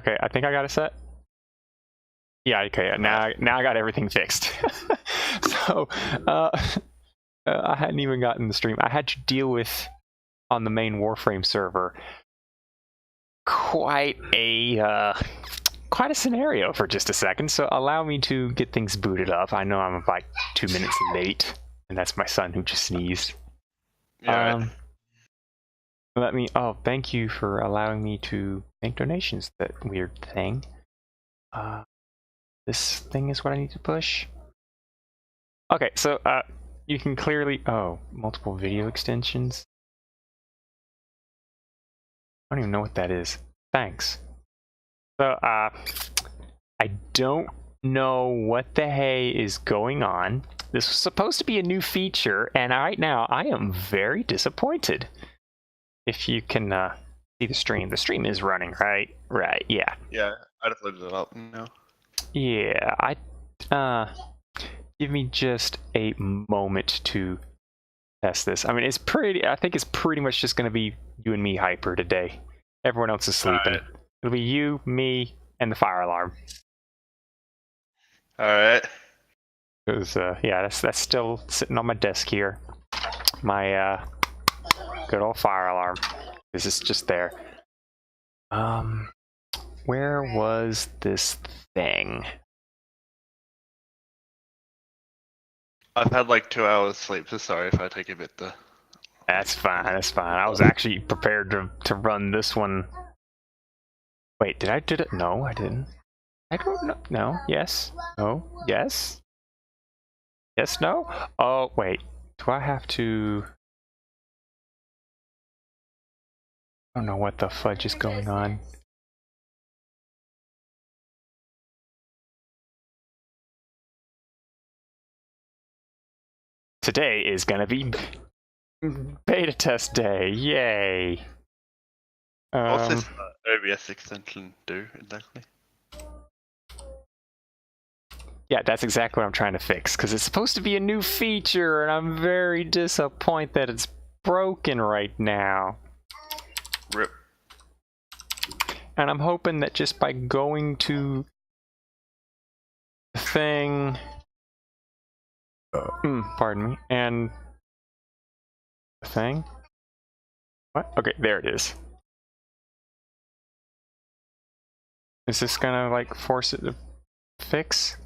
Okay, I think I got it set. Yeah, okay, now I got everything fixed. So, I hadn't even gotten the stream. I had to deal with, on the main Warframe server, quite a scenario for just a second, so allow me to get things booted up. I know I'm like 2 minutes late, and that's my son who just sneezed. Yeah. Thank you for allowing me to make donations, that weird thing. This thing is what I need to push. Okay, so you can clearly, multiple video extensions. I don't even know what that is. Thanks. So, I don't know what the hey is going on. This was supposed to be a new feature, and right now I am very disappointed. If you can see the stream. The stream is running, right? Right, yeah. Yeah, I just loaded it up now. Yeah, give me just a moment to test this. I mean, I think it's pretty much just going to be you and me hyper today. Everyone else is sleeping. Right. It'll be you, me, and the fire alarm. Alright. Because, yeah, that's still sitting on my desk here. My, good old fire alarm. This is just there. Where was this thing? I've had like 2 hours sleep, so sorry if I take a bit to... That's fine, that's fine. I was actually prepared to run this one. Wait, did it? No, I didn't. I don't know. No, yes, no, yes. Yes, no? Oh, wait. Do I have to... I don't know what the fudge is going on. Today is gonna be beta test day, yay! What's this OBS extension do exactly? Yeah, that's exactly what I'm trying to fix, because it's supposed to be a new feature, and I'm very disappointed that it's broken right now. RIP. And I'm hoping that just by going to the thing, pardon me, and the thing, what? Okay, there it is. Is this gonna like force it to fix?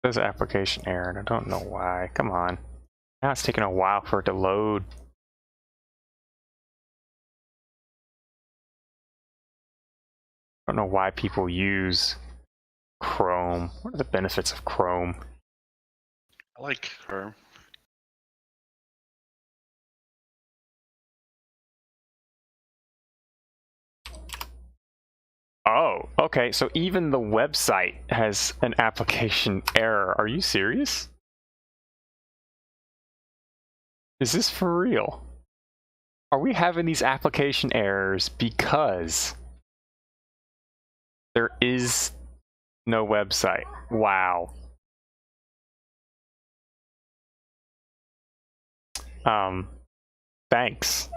It says application error, and I don't know why. Come on. Now it's taking a while for it to load. I don't know why people use Chrome. What are the benefits of Chrome? I like Chrome. Oh, okay, so even the website has an application error. Are you serious? Is this for real? Are we having these application errors because there is no website? Wow. Thanks.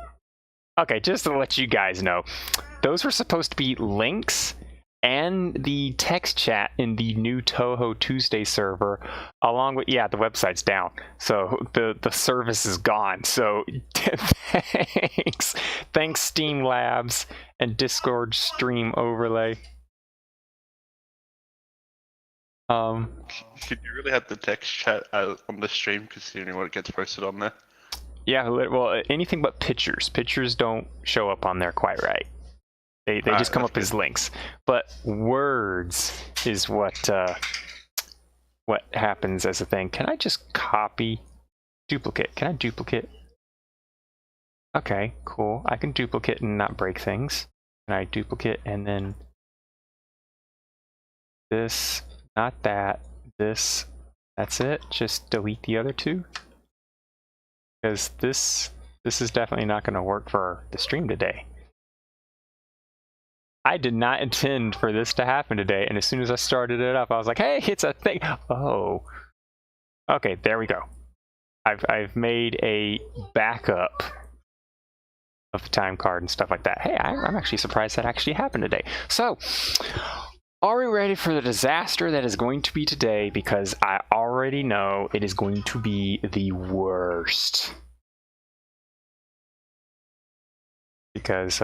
Okay, just to let you guys know, those were supposed to be links and the text chat in the new Touhou Tuesday server, along with, yeah, the website's down. So the service is gone. So thanks. Thanks, Steam Labs and Discord stream overlay. Should you really have the text chat out on the stream, considering what gets posted on there? Yeah, well, anything but pictures. Pictures don't show up on there quite right. They just come up as links. But words is what happens as a thing. Can I just copy? Duplicate. Can I duplicate? Okay, cool. I can duplicate and not break things. Can I duplicate and then this, not that, this, that's it? Just delete the other two? Because this is definitely not going to work for the stream today. I did not intend for this to happen today, and as soon as I started it up, I was like, hey, it's a thing. Oh. Okay, there we go. I've made a backup the time card and stuff like that. Hey, I'm actually surprised that actually happened today. So, are we ready for the disaster that is going to be today? Because I already know it is going to be the worst. Because,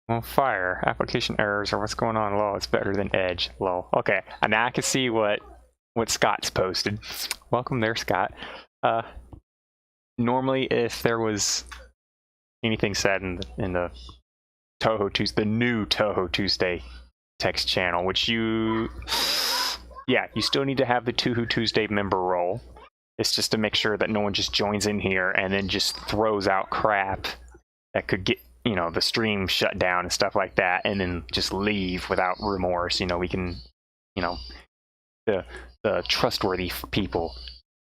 on fire, application errors or what's going on, lol, it's better than Edge, lol. Okay, and now I can see what Scott's posted. Welcome there, Scott. Normally, if there was anything said in the Touhou Tuesday, the new Touhou Tuesday text channel, which you still need to have the Touhou Tuesday member role. It's just to make sure that no one just joins in here and then just throws out crap that could get, the stream shut down and stuff like that, and then just leave without remorse. We can, the trustworthy people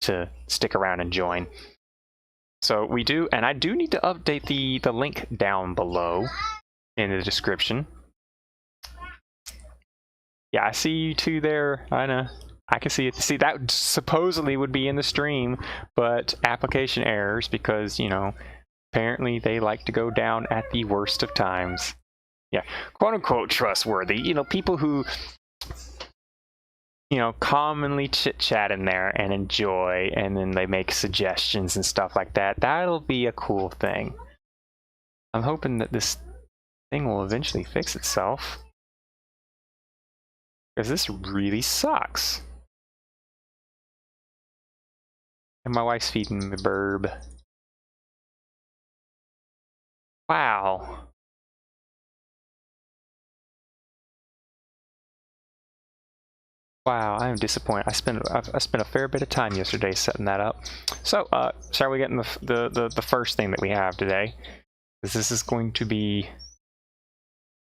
to stick around and join. So we do, and I do need to update the link down below in the description. Yeah, I see you two there. I know. I can see it. See, that supposedly would be in the stream, but application errors because, apparently they like to go down at the worst of times. Yeah, quote unquote trustworthy. People who, commonly chit chat in there and enjoy, and then they make suggestions and stuff like that. That'll be a cool thing. I'm hoping that this thing will eventually fix itself, because this really sucks. And my wife's feeding the burb. Wow. Wow, I am disappointed. I spent a fair bit of time yesterday setting that up. So, shall we get in the first thing that we have today? Because this is going to be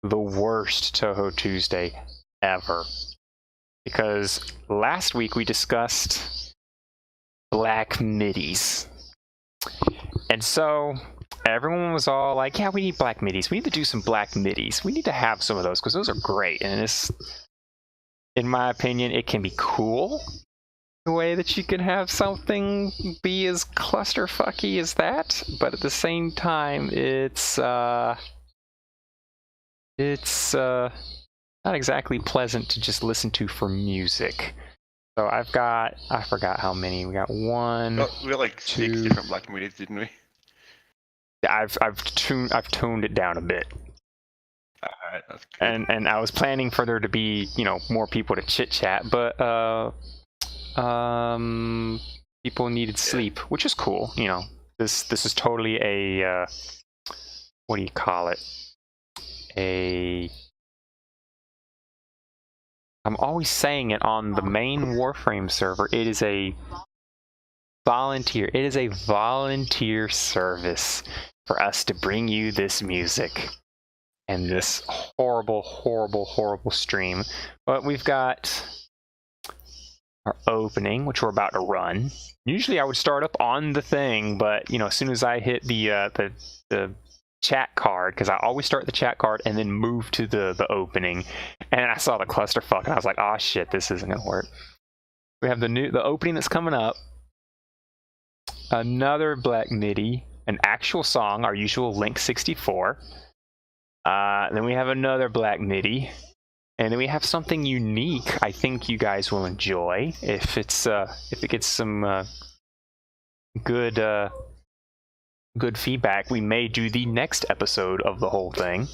the worst Touhou Tuesday ever. Because last week we discussed black midis. And so everyone was all like, yeah, we need black midis. We need to do some black midis. We need to have some of those because those are great. And it's, in my opinion, it can be cool the way that you can have something be as clusterfucky as that, but at the same time, it's not exactly pleasant to just listen to for music. So I forgot how many. We got one. Oh, we had like 6 different black midis, didn't we? Yeah, I've toned it down a bit. Alright, that's good. And I was planning for there to be, more people to chit chat, but people needed sleep, which is cool. This is totally a what do you call it? I'm always saying it on the main Warframe server. It is a volunteer. It is a volunteer service for us to bring you this music and this horrible, horrible, horrible stream. But we've got our opening, which we're about to run. Usually I would start up on the thing, but as soon as I hit the chat card, because I always start the chat card and then move to the opening, and I saw the clusterfuck and I was like, oh shit, this isn't gonna work. We have the opening that's coming up, another black MIDI, an actual song, our usual Link 64. Then we have another black MIDI, and then we have something unique. I think you guys will enjoy if it gets some good feedback. We may do the next episode of the whole thing.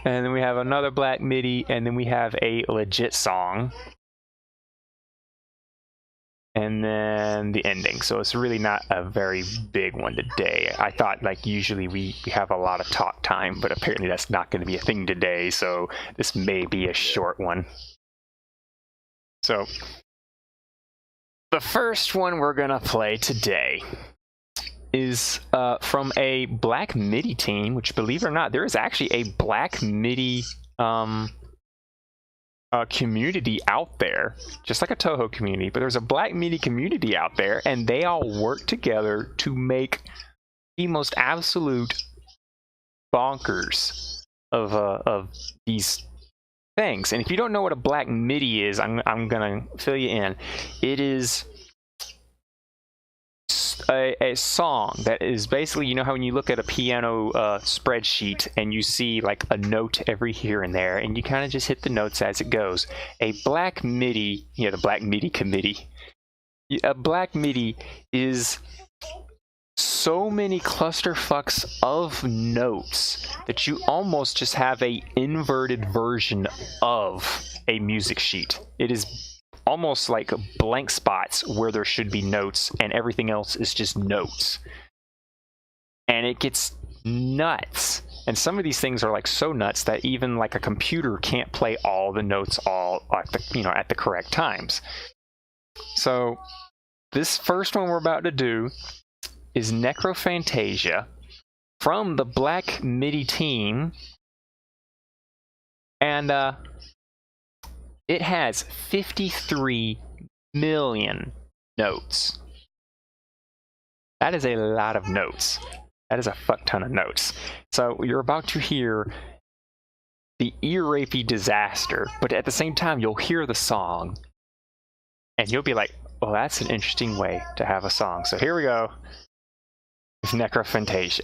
And then we have another black MIDI, and then we have a legit song. And then the ending. So it's really not a very big one today. I thought like usually we have a lot of talk time, but apparently that's not going to be a thing today. So this may be a short one. So the first one we're going to play today is from a black MIDI team, which, believe it or not, there is actually a black MIDI community out there, just like a Touhou community, but there's a black MIDI community out there, and they all work together to make the most absolute bonkers of these things. And if you don't know what a black MIDI is, I'm gonna fill you in. It is a song that is basically, you know how when you look at a piano spreadsheet and you see like a note every here and there, and you kind of just hit the notes as it goes. A black MIDI, the Black MIDI committee. A black MIDI is so many clusterfucks of notes that you almost just have a inverted version of a music sheet. It is almost like blank spots where there should be notes, and everything else is just notes. And it gets nuts. And some of these things are like so nuts that even like a computer can't play all the notes all at the correct times. So this first one we're about to do is Necrophantasia from the Black MIDI team. And it has 53 million notes. That is a lot of notes. That is a fuck ton of notes. So you're about to hear the ear-rapey disaster, but at the same time you'll hear the song and you'll be like, oh, that's an interesting way to have a song. So here we go with Necrophantasia.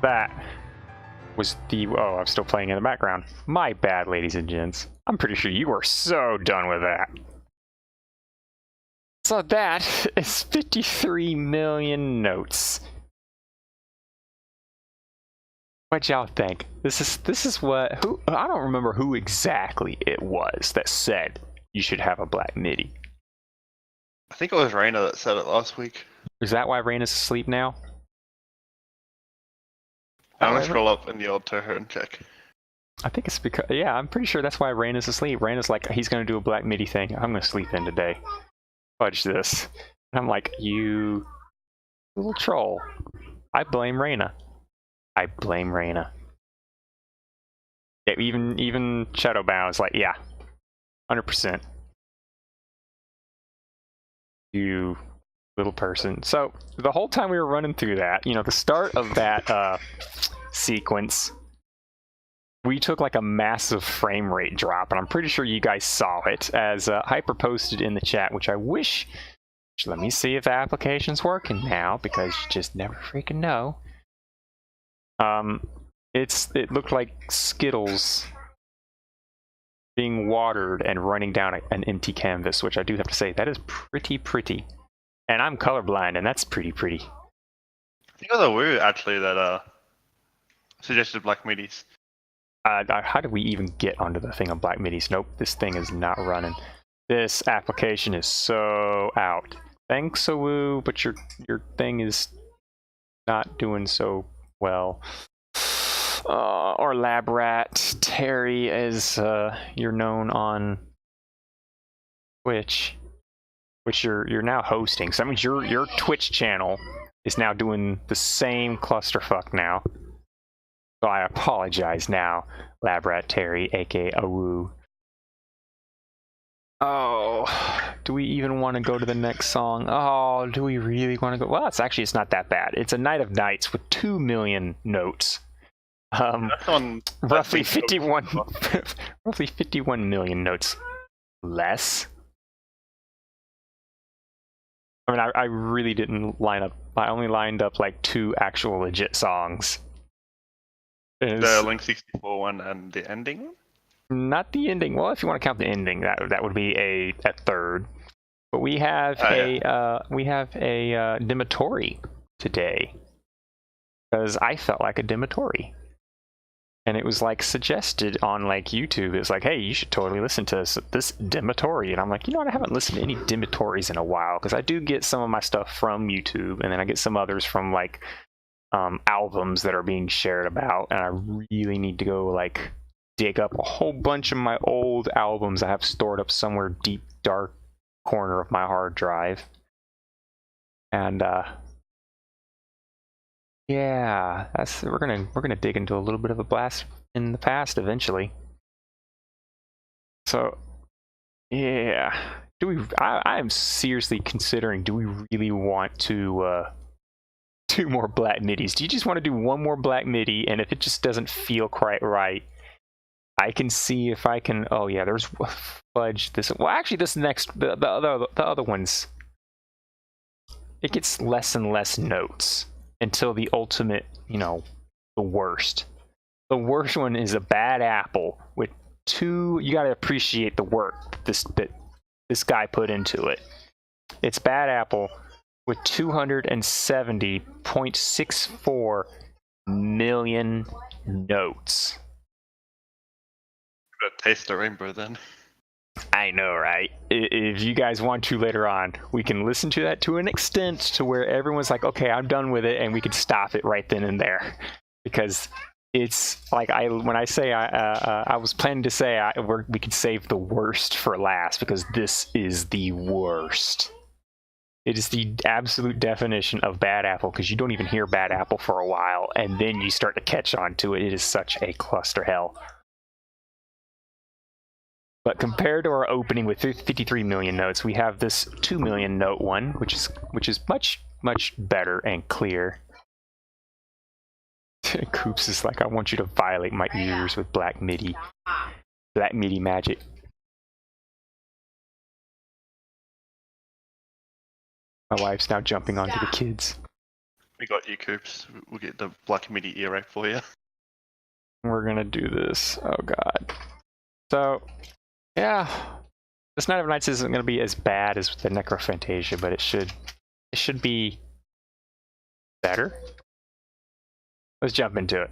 That was the... Oh, I'm still playing in the background. My bad, ladies and gents. I'm pretty sure you are so done with that. So that is 53 million notes. What y'all think? This is what... Who? I don't remember who exactly it was that said you should have a black MIDI. I think it was Raina that said it last week. Is that why Raina's asleep now? I'm gonna scroll up in the old Touhou and check. I think it's because... Yeah, I'm pretty sure that's why Raina's asleep. Raina's like, he's gonna do a black MIDI thing. I'm gonna sleep in today. Fudge this. And I'm like, you little troll. I blame Raina. I blame Raina. Yeah, even Shadowbound is like, yeah, 100%. You little person. So the whole time we were running through that, you know, the start of that sequence, we took like a massive frame rate drop, and I'm pretty sure you guys saw it as Hyper posted in the chat, which I wish. Let me see if the application's working now, because you just never freaking know. It looked like Skittles being watered and running down an empty canvas, which I do have to say, that is pretty. And I'm colorblind, and that's pretty. I think it was a Woo actually that suggested black midis. How did we even get onto the thing on black midis? Nope, this thing is not running. This application is so out. Thanks, Woo, but your thing is not doing so well. Or Lab Rat Terry, as you're known on Twitch, which you're now hosting. So that means your Twitch channel is now doing the same clusterfuck now. So I apologize now, Lab Rat Terry, aka Awoo. Oh, do we even want to go to the next song? Oh, do we really want to go? Well, it's not that bad. It's a Night of Nights with 2 million notes. Roughly 51 million notes less. I mean, I really didn't line up. I only lined up like 2 actual legit songs. The Link 64 one and the ending one? Not the ending. Well, if you want to count the ending, that would be a third. But we have a Dimitori today, because I felt like a Dimitori, and it was like suggested on like YouTube. It was like, hey, you should totally listen to this Dimitori, and I'm like, you know what? I haven't listened to any Dimitoris in a while, because I do get some of my stuff from YouTube, and then I get some others from like albums that are being shared about, and I really need to go like dig up a whole bunch of my old albums I have stored up somewhere deep dark corner of my hard drive. And yeah, we're gonna dig into a little bit of a blast in the past eventually. So yeah, I am seriously considering, do we really want to 2 more black midis? Do you just want to do 1 more black midi, and if it just doesn't feel quite right, I can see if I can... Oh yeah, there's fudge. Well, actually, this next... The other ones... It gets less and less notes until the ultimate, you know, the worst. The worst one is a Bad Apple with 2... You gotta appreciate the work that this guy put into it. It's Bad Apple with 270.64 million notes. Taste the rainbow then. I know, right? If you guys want to later on, we can listen to that to an extent to where everyone's like, okay, I'm done with it, and we could stop it right then and there. Because it's like, when I say I was planning to say we could save the worst for last, because this is the worst. It is the absolute definition of Bad Apple, because you don't even hear Bad Apple for a while, and then you start to catch on to it. It is such a cluster hell. But compared to our opening with 53 million notes, we have this 2 million note one, which is much better and clear. Coops is like, I want you to violate my ears with black MIDI magic. My wife's now jumping onto the kids. We got you, Coops. We'll get the black MIDI earache for you. We're gonna do this. Oh god. So, yeah, this Night of Nights isn't gonna be as bad as the Necrophantasia, but it should be better. Let's jump into it.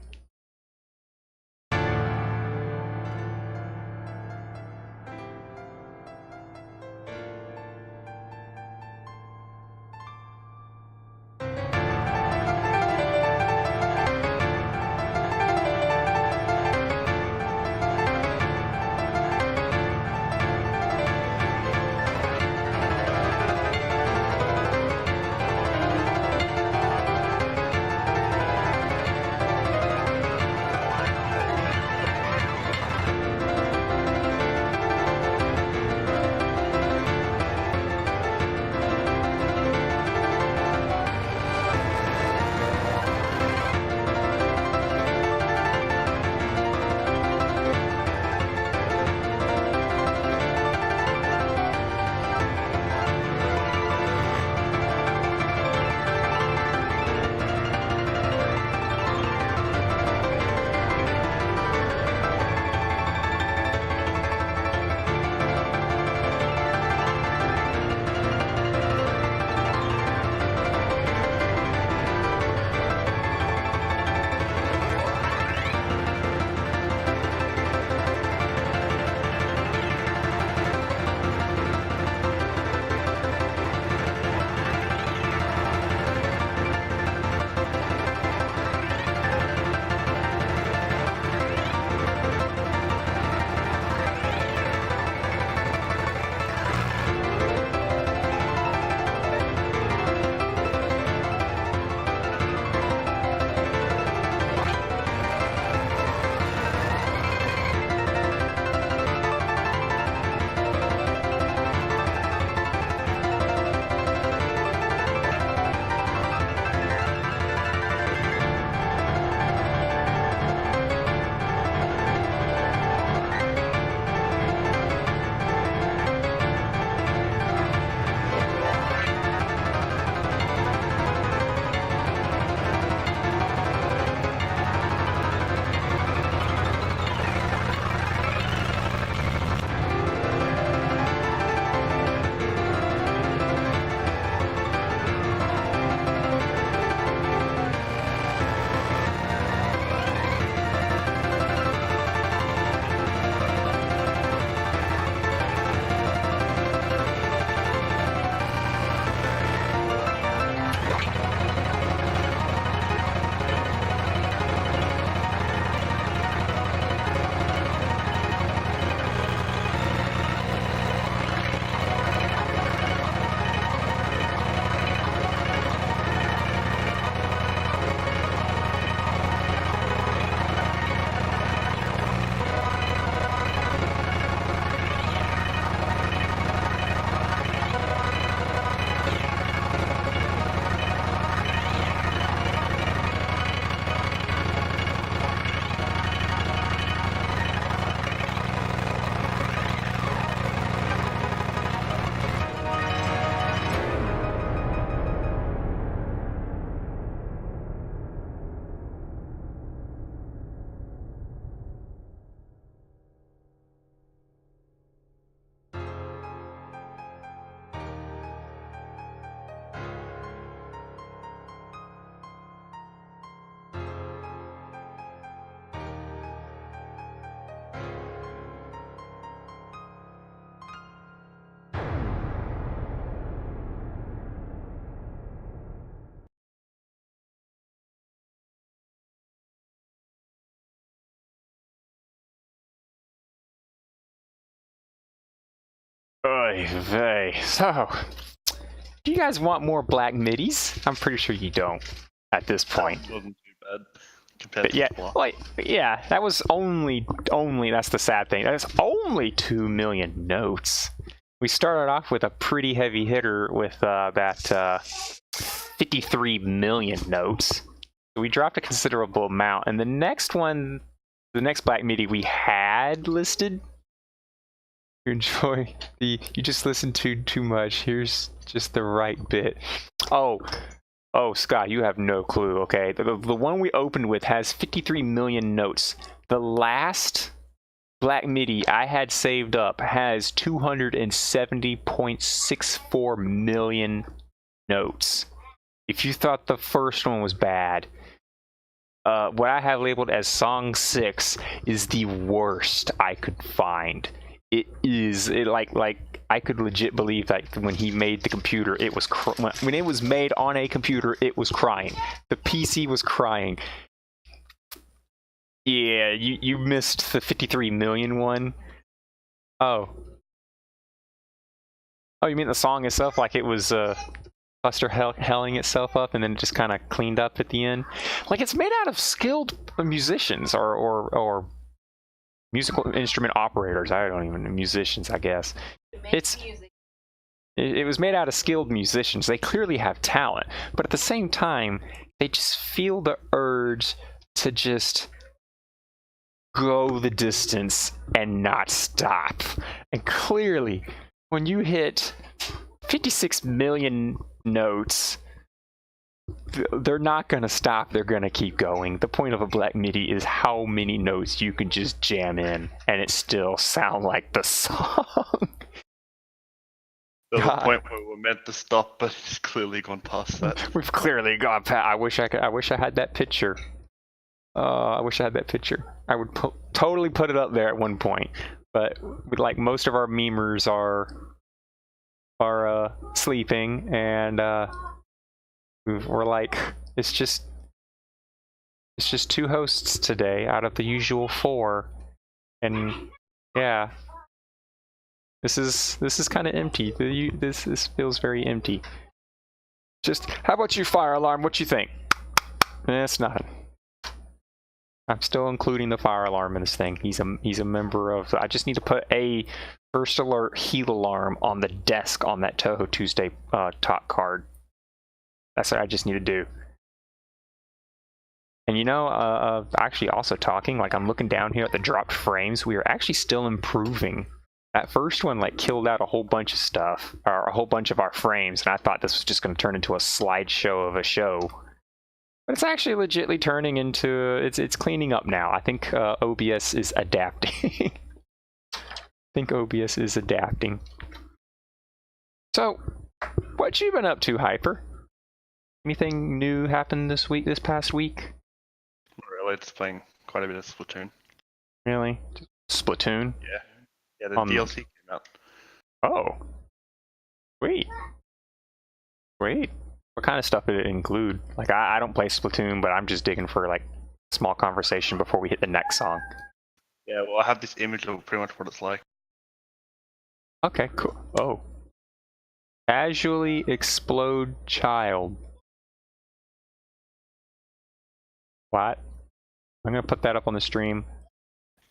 Oy vey. So, do you guys want more black midis? I'm pretty sure you don't at this point. That wasn't too bad compared to Yeah, before. like, yeah, that was only, that's the sad thing. That's only 2 million notes. We started off with a pretty heavy hitter with that 53 million notes. We dropped a considerable amount, and the next one, the next black midi we had listed. You enjoy the, you just listened to too much. Here's just the right bit. Oh, Oh, Scott, you have no clue, okay? The one we opened with has 53 million notes. The last Black MIDI I had saved up has 270.64 million notes. If you thought the first one was bad, what I have labeled as Song 6 is the worst I could find. It I could legit believe that when he made the computer, it was when it was made on a computer, it was crying. The PC was crying. Yeah, you missed the 53 million one. Oh, you mean the song itself? Like it was cluster helling itself up and then just kind of cleaned up at the end? Like it's made out of skilled musicians or musical instrument operators. I don't even know, musicians, I guess. It was made out of skilled musicians. They clearly have talent, but at the same time, they just feel the urge to just go the distance and not stop. And clearly, when you hit 56 million notes, they're not going to stop. They're going to keep going. The point of a Black MIDI is how many notes you can just jam in and it still sound like the song. There's a point where we're meant to stop, but it's clearly gone past that. We've clearly gone past. I wish I had that picture. I wish I had that picture. I would totally put it up there at one point. But like most of our memers are sleeping, and we're like, it's just two hosts today out of the usual 4, and yeah, this is kind of empty. This feels very empty. Just how about you, Fire Alarm? What you think? It's not. I'm still including the fire alarm in this thing. He's a member of. I just need to put a first alert heat alarm on the desk on that Touhou Tuesday talk card. That's what I just need to do. And you know, actually also talking, like I'm looking down here at the dropped frames, we are actually still improving. That first one like killed out a whole bunch of stuff, or a whole bunch of our frames, and I thought this was just going to turn into a slideshow of a show. But it's actually legitly turning into, it's cleaning up now. I think OBS is adapting. So, what you been up to, Hyper? Anything new happened this past week? Not really, just playing quite a bit of Splatoon. Really? Splatoon? Yeah, the DLC came out. Oh. Sweet. What kind of stuff did it include? Like, I don't play Splatoon, but I'm just digging for, like, small conversation before we hit the next song. Yeah, well, I have this image of pretty much what it's like. Okay, cool. Oh. Casually explode child. What? I'm gonna put that up on the stream.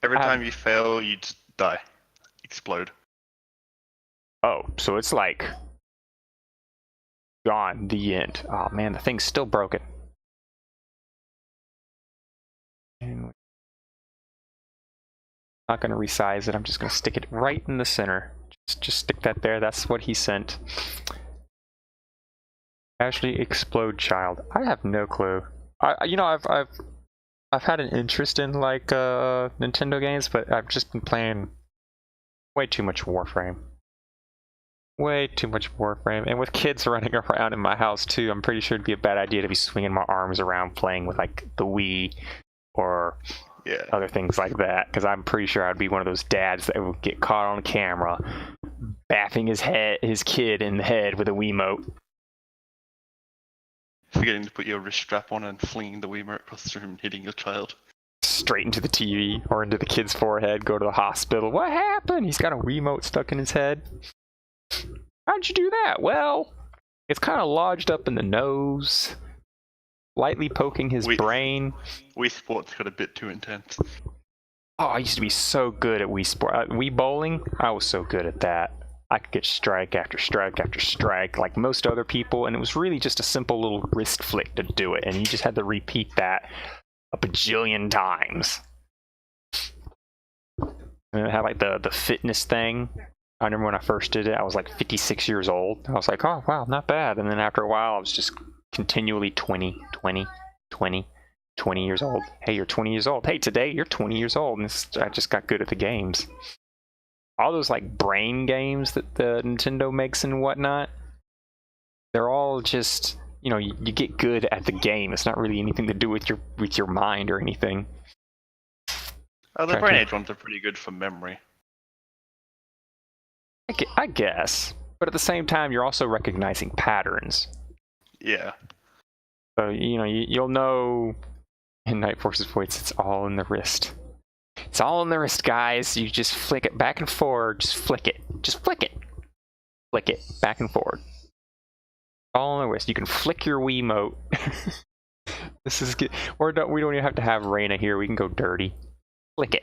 Every time you fail, you just die. Explode. Oh, so it's like gone, the end. Oh man, the thing's still broken. And not gonna resize it, I'm just gonna stick it right in the center. Just stick that there, that's what he sent. Casually explode child. I have no clue. I've had an interest in like Nintendo games, but I've just been playing way too much Warframe. And with kids running around in my house too, I'm pretty sure it'd be a bad idea to be swinging my arms around playing with like the Wii or other things like that, because I'm pretty sure I'd be one of those dads that would get caught on camera baffing his kid in the head with a Wiimote. Forgetting to put your wrist strap on and flinging the Wiimote across the room and hitting your child. Straight into the TV or into the kid's forehead, go to the hospital. What happened? He's got a Wiimote stuck in his head. How'd you do that? Well, it's kind of lodged up in the nose, lightly poking his brain. Wii Sports got a bit too intense. Oh, I used to be so good at Wii Sport. Wii Bowling, I was so good at that. I could get strike after strike after strike like most other people, and it was really just a simple little wrist flick to do it, and you just had to repeat that a bajillion times. And it had like the fitness thing. I remember when I first did it, I was like 56 years old. I was like, oh wow, not bad. And then after a while, I was just continually 20, 20, 20, 20 years old. Hey, you're 20 years old. Hey, today you're 20 years old. And I just got good at the games. All those like brain games that the Nintendo makes and whatnot, they're all just, you know, you get good at the game. It's not really anything to do with your mind or anything. Oh, the brain age ones are pretty good for memory. I guess, but at the same time, you're also recognizing patterns. Yeah. So you know you'll know in Night Force's voice, it's all in the wrist. It's all in the wrist, guys. You just flick it back and forward. Just flick it. Just flick it. Flick it back and forward. All in the wrist. You can flick your Wiimote. This is good. We don't even have to have Reina here. We can go dirty. Flick it.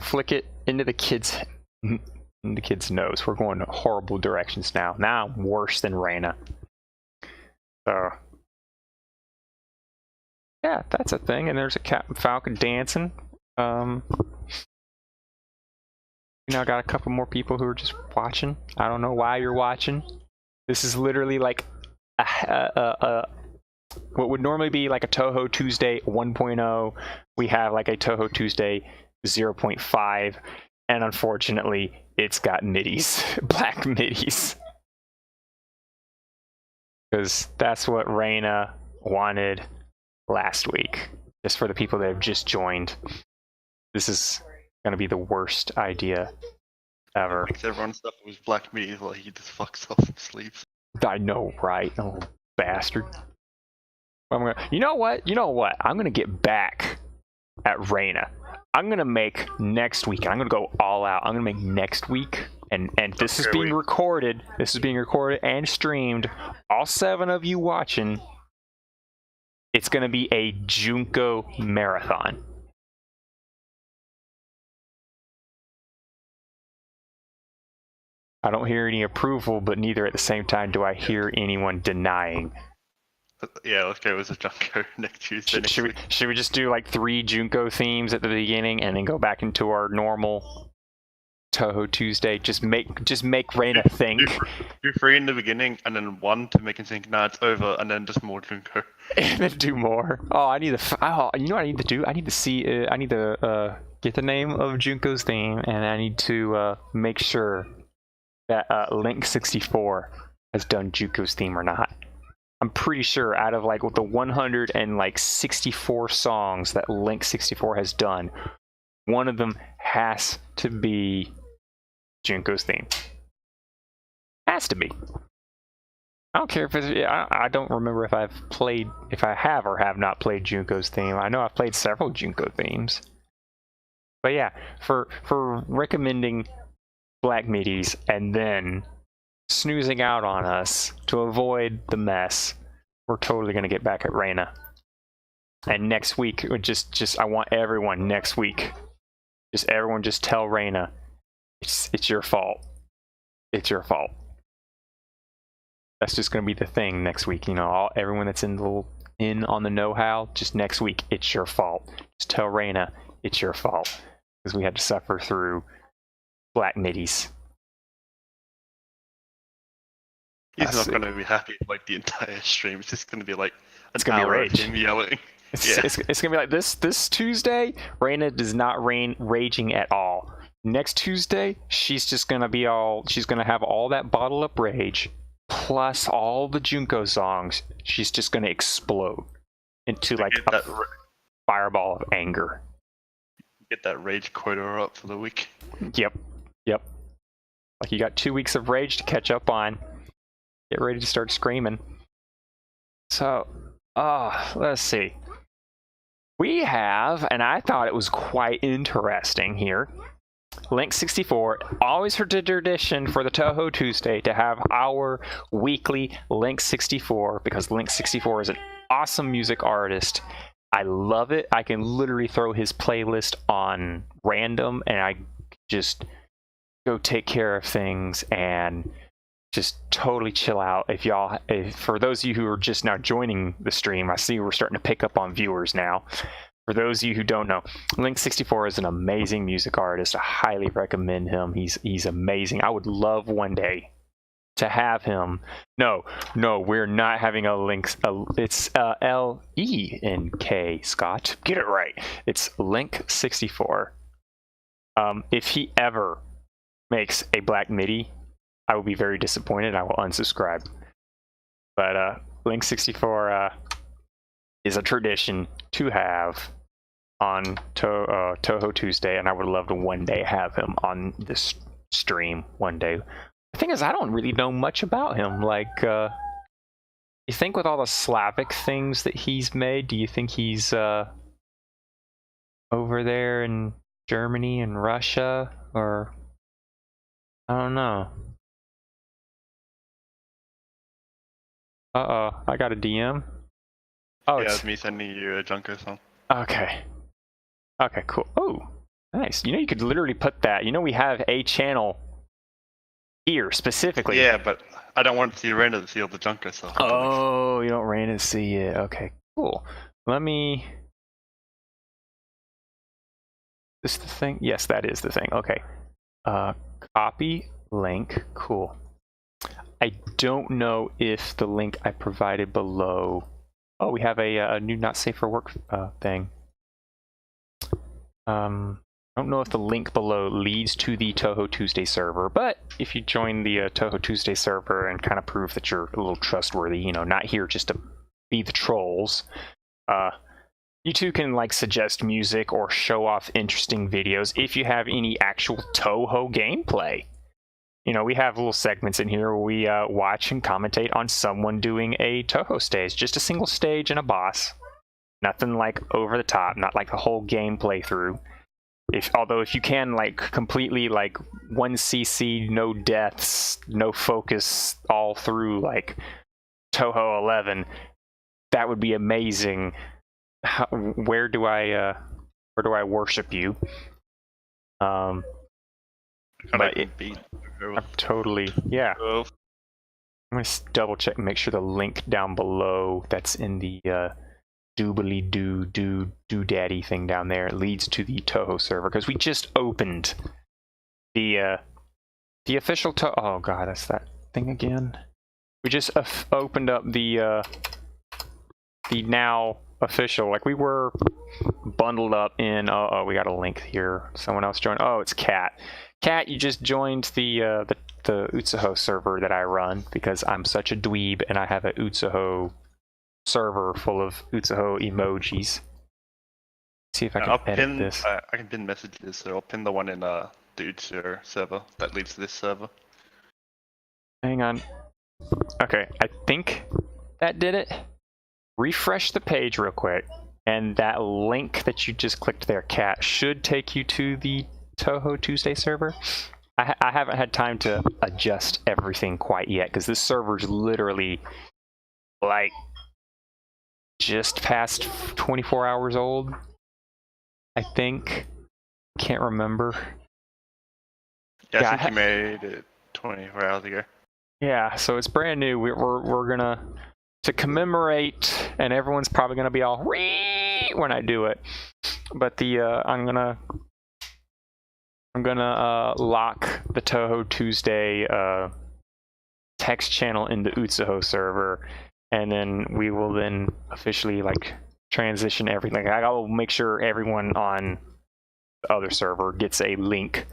Flick it into the kid's nose. We're going horrible directions now. Now I'm worse than Reina. So yeah, that's a thing. And there's a Captain Falcon dancing. We now got a couple more people who are just watching. I don't know why you're watching. This is literally like what would normally be like a Touhou Tuesday 1.0. We have like a Touhou Tuesday 0.5, and unfortunately it's got midis, black midis, because that's what Reina wanted last week. Just for the people that have just joined, this is gonna be the worst idea ever. Makes everyone stuff with black midis while he just fucks off and sleeps. I know, right? Oh, bastard. You know what? I'm gonna get back at Reina. I'm gonna make next week. I'm gonna go all out. I'm gonna make next week, and this is being recorded. This is being recorded and streamed. All 7 of you watching. It's gonna be a Junko marathon. I don't hear any approval, but neither at the same time do I hear anyone denying. Yeah, let's go with the Junko next Tuesday. Should we just do like 3 Junko themes at the beginning and then go back into our normal Touhou Tuesday? Just make Reina think. Do 3 in the beginning and then 1 to make him think, nah, it's over, and then just more Junko. And then do more. Oh, I need to. You know what I need to do? I need to see. I need to get the name of Junko's theme, and I need to make sure that Link64 has done Junko's theme or not. I'm pretty sure out of like the 164 songs that Link64 has done, one of them has to be Junko's theme. Has to be. I don't care if it's. I don't remember if I have or have not played Junko's theme. I know I've played several Junko themes. But yeah, for recommending Black Midis and then snoozing out on us to avoid the mess, we're totally gonna get back at Reina. And next week, I want everyone next week, everyone just tell Reina, it's your fault. It's your fault. That's just gonna be the thing next week. You know, everyone that's in on the know-how, just next week, it's your fault. Just tell Reina, it's your fault, because we had to suffer through Black Midis. He's not going to be happy with like the entire stream. It's just going to be like it's gonna be rage. Him yelling. It's going to be like this Tuesday. Reina is not raging at all. Next Tuesday, she's just going to be she's going to have all that bottled up rage plus all the Junko songs. She's just going to explode into like a fireball of anger. Get that rage quota up for the week. Yep. Like you got 2 weeks of rage to catch up on. Get ready to start screaming. So, let's see. We have, and I thought it was quite interesting here, Link64, always her tradition for the Touhou Tuesday to have our weekly Link64, because Link64 is an awesome music artist. I love it. I can literally throw his playlist on random and I just go take care of things and just totally chill out. For those of you who are just now joining the stream, I see we're starting to pick up on viewers now. For those of you who don't know, Link64 is an amazing music artist. I highly recommend him. He's amazing. I would love one day to have him. No, we're not having a link. It's LENK, Scott. Get it right. It's Link64. If he ever makes a black MIDI, I will be very disappointed. I will unsubscribe. But Link64 is a tradition to have on Touhou Tuesday, and I would love to one day have him on this stream one day. The thing is, I don't really know much about him. Like, you think with all the Slavic things that he's made, do you think he's over there in Germany and Russia, or I don't know. I got a DM. Oh, yeah, it's it's me sending you a Junker song. okay. Okay, cool. Oh, nice. You know, you could literally put that. You know, we have a channel here specifically. Yeah, but I don't want to see Random to see all the Junker song. Oh, you don't random see it. Okay, cool. Let me. Is this the thing? Yes, that is the thing. Okay. Copy link. Cool. I don't know if the link I provided below. Oh, we have a new not safe for work thing. I don't know if the link below leads to the Touhou Tuesday server, but if you join the Touhou Tuesday server and kind of prove that you're a little trustworthy, you know, not here just to be the trolls, you too can like suggest music or show off interesting videos if you have any actual Touhou gameplay. You know, we have little segments in here where we watch and commentate on someone doing a Touhou stage, just a single stage and a boss. Nothing like over the top, not like the whole game playthrough. Although if you can like completely like 1cc, no deaths, no focus all through like Touhou 11, that would be amazing. Where do I worship you? But I'm totally, yeah. I'm gonna double check and make sure the link down below that's in the doobly doo daddy thing down there leads to the Touhou server, because we just opened the official oh god, that's that thing again. We just opened up the now official, like we were bundled up in we got a link here. Someone else joined. Oh, it's Kat. Kat, you just joined the Utsuho server that I run because I'm such a dweeb and I have a Utsuho server full of Utsuho emojis. Let's see if I can edit this. I can pin messages, so I'll pin the one in the Utsuho server that leads to this server. Hang on. Okay, I think that did it. Refresh the page real quick, and that link that you just clicked there, Kat, should take you to the Touhou Tuesday server. I haven't had time to adjust everything quite yet because this server's literally like just past 24 hours old, I think. Can't remember. Yeah, I think you made it 24 hours ago. Yeah, so it's brand new. We're gonna, to commemorate, and everyone's probably gonna be all wee when I do it. But the I'm gonna lock the Touhou Tuesday text channel in the Utsuho server, and then we will then officially like transition everything. I'll make sure everyone on the other server gets a link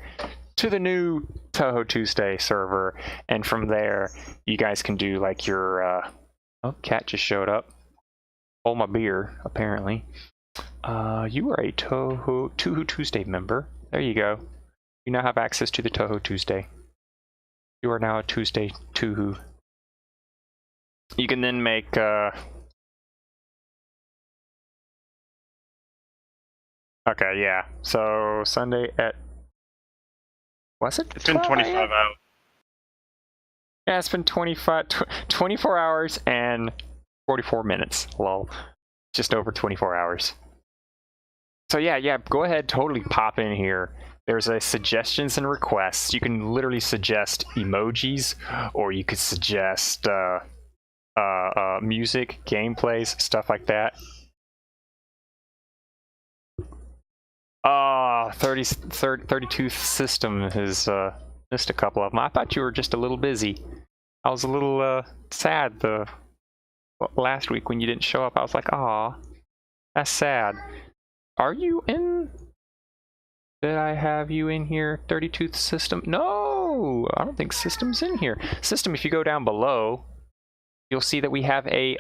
to the new Touhou Tuesday server, and from there you guys can do like your oh, Cat just showed up. Hold my beer, apparently. You are a Touhou Tuesday member. There you go. You now have access to the Touhou Tuesday. You are now a Tuesday Touhou. You can then make okay, yeah. So Sunday at, was it? It's been 25 hours. Yeah, it's been 24 hours and 44 minutes. Lol. Just over 24 hours. So yeah, go ahead, totally pop in here. There's a suggestions and requests. You can literally suggest emojis, or you could suggest music, gameplays, stuff like that. 32th system has missed a couple of them. I thought you were just a little busy. I was a little sad last week when you didn't show up. I was like, aw, that's sad. Are you in? Did I have you in here? 32th system? No, I don't think system's in here. System, if you go down below, you'll see that we have a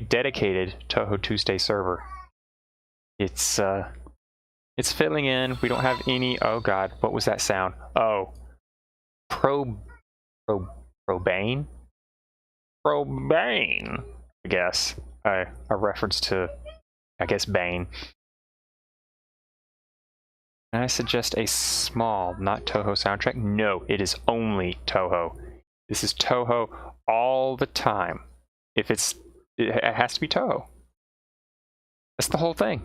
dedicated Touhou Tuesday server. It's filling in. We don't have any. Oh God, what was that sound? Oh, Probane, I guess. A reference to, I guess, Bane. And I suggest a small, not Touhou soundtrack. No, it is only Touhou. This is Touhou all the time. It has to be Touhou. That's the whole thing.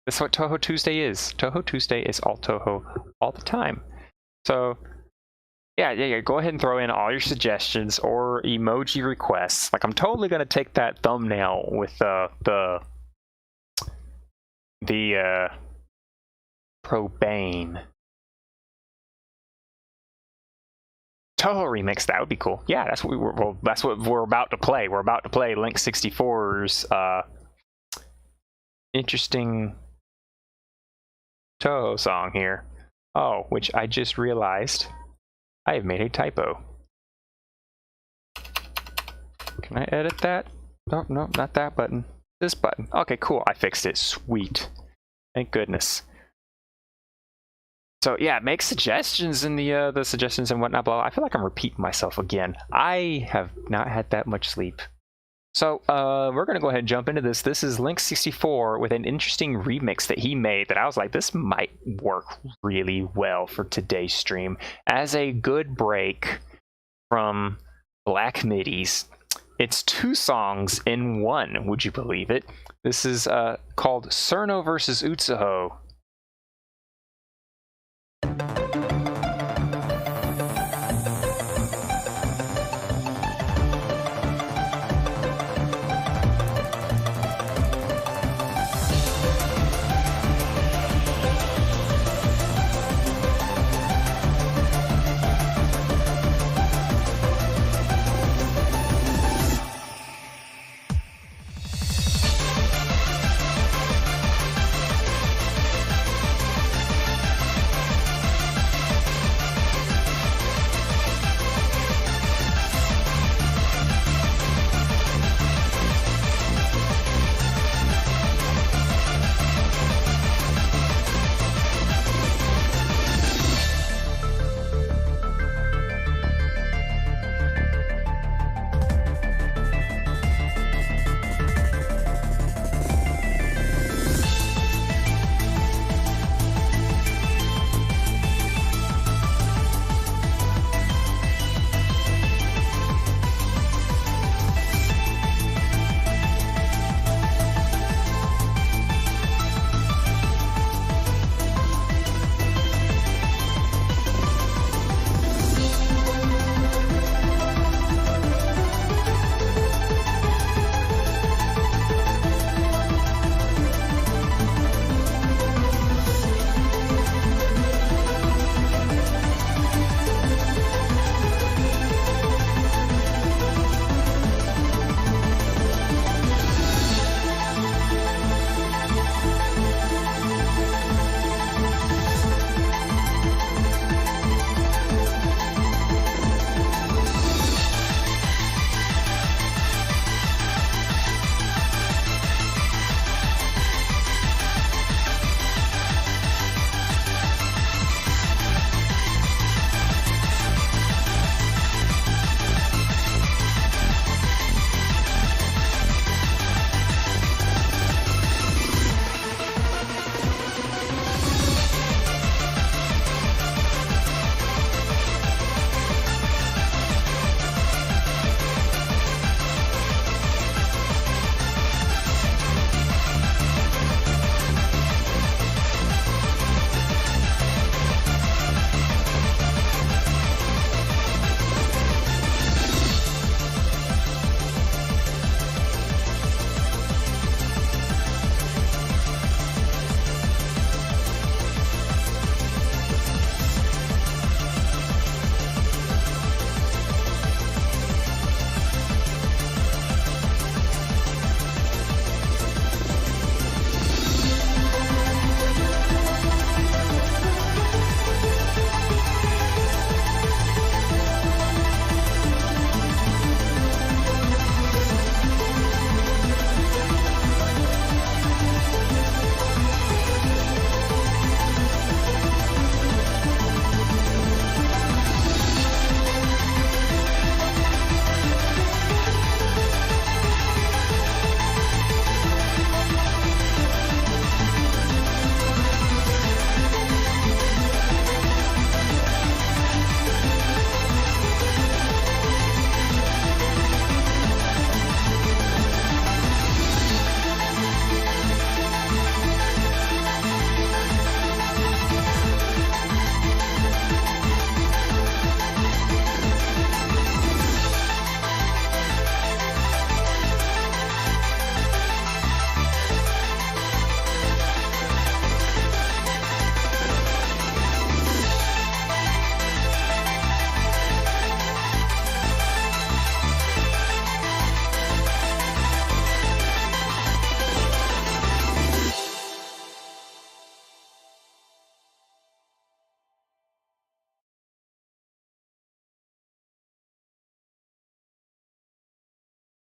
That's what Touhou Tuesday is. Touhou Tuesday is all Touhou all the time. So, yeah, go ahead and throw in all your suggestions or emoji requests. Like, I'm totally gonna take that thumbnail with the Probane Touhou remix. That would be cool. Yeah, that's what we're about to play. We're about to play Link 64's interesting Touhou song here. Oh, which I just realized I have made a typo. Can I edit that? No, not that button. This button. Okay, cool. I fixed it. Sweet. Thank goodness. So yeah, make suggestions in the suggestions and whatnot. Blah. I feel like I'm repeating myself again. I have not had that much sleep. So we're gonna go ahead and jump into this. This is Link 64 with an interesting remix that he made that I was like, this might work really well for today's stream as a good break from Black Midis. It's 2 songs in 1. Would you believe it? This is called Cerno vs. Utsuho.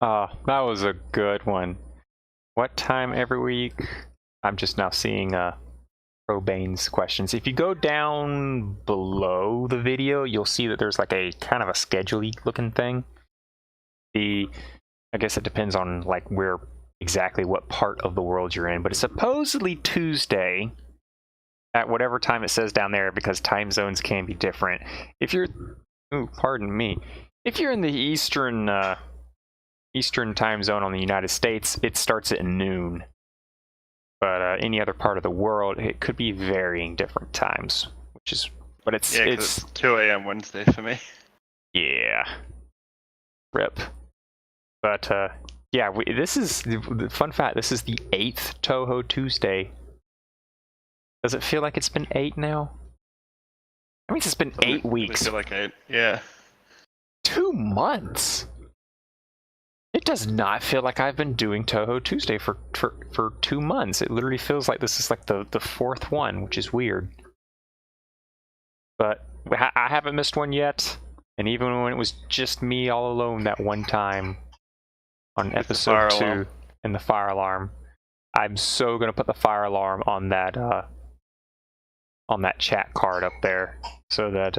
That was a good one. What time every week? I'm just now seeing Probane's questions. If you go down below the video, you'll see that there's like a kind of a schedule-y looking thing. I guess it depends on like where exactly what part of the world you're in, but it's supposedly Tuesday at whatever time it says down there, because time zones can be different. If you're, pardon me, if you're in the Eastern time zone on the United States, it starts at noon. But any other part of the world, it could be varying different times, but it's 2 a.m. Wednesday for me. Yeah. Rip. But yeah, this is the fun fact. This is the 8th Touhou Tuesday. Does it feel like it's been 8 now? I mean, it's been 8 weeks. I feel like 8. Yeah. 2 months. It does not feel like I've been doing Touhou Tuesday for 2 months. It literally feels like this is like the 4th one, which is weird. But I haven't missed one yet. And even when it was just me all alone that one time on episode 2 and the fire alarm, I'm so gonna put the fire alarm on that chat card up there, so that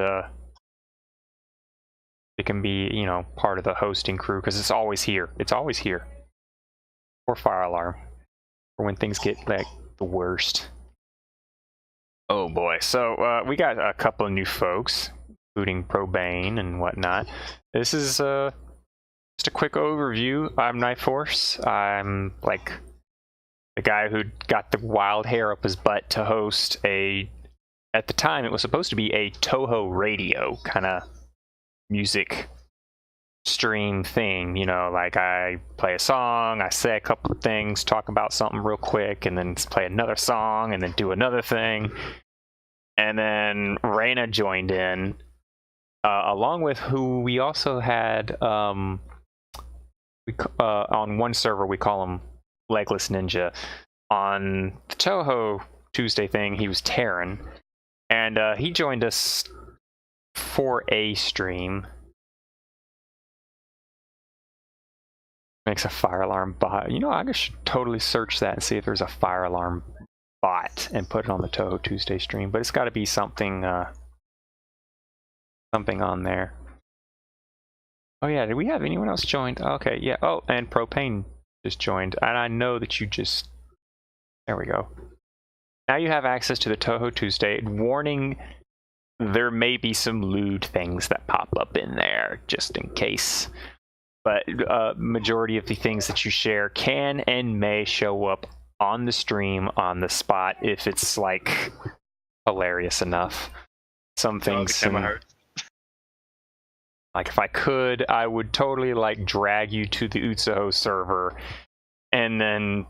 it can be, you know, part of the hosting crew, because it's always here. It's always here. Or fire alarm, for when things get like the worst. Oh boy! So we got a couple of new folks, including Probane and whatnot. This is just a quick overview. I'm Knife Force. I'm like the guy who got the wild hair up his butt to host at the time it was supposed to be a Touhou radio kind of music stream thing, you know, like I play a song, I say a couple of things, talk about something real quick, and then play another song, and then do another thing. And then Raina joined in, along with who we also had, on one server we call him Legless Ninja. On the Touhou Tuesday thing, he was Terran, and he joined us for a stream. Makes a fire alarm bot. You know, I should totally search that and see if there's a fire alarm bot and put it on the Touhou Tuesday stream. But it's got to be something, something on there. Oh yeah, did we have anyone else joined? Okay, yeah. Oh, and Propane just joined, and I know that you just. There we go. Now you have access to the Touhou Tuesday. Warning: there may be some lewd things that pop up in there, just in case. But majority of the things that you share can and may show up on the stream on the spot if it's like hilarious enough. Some things, like if I could, I would totally like drag you to the Utsuho server and then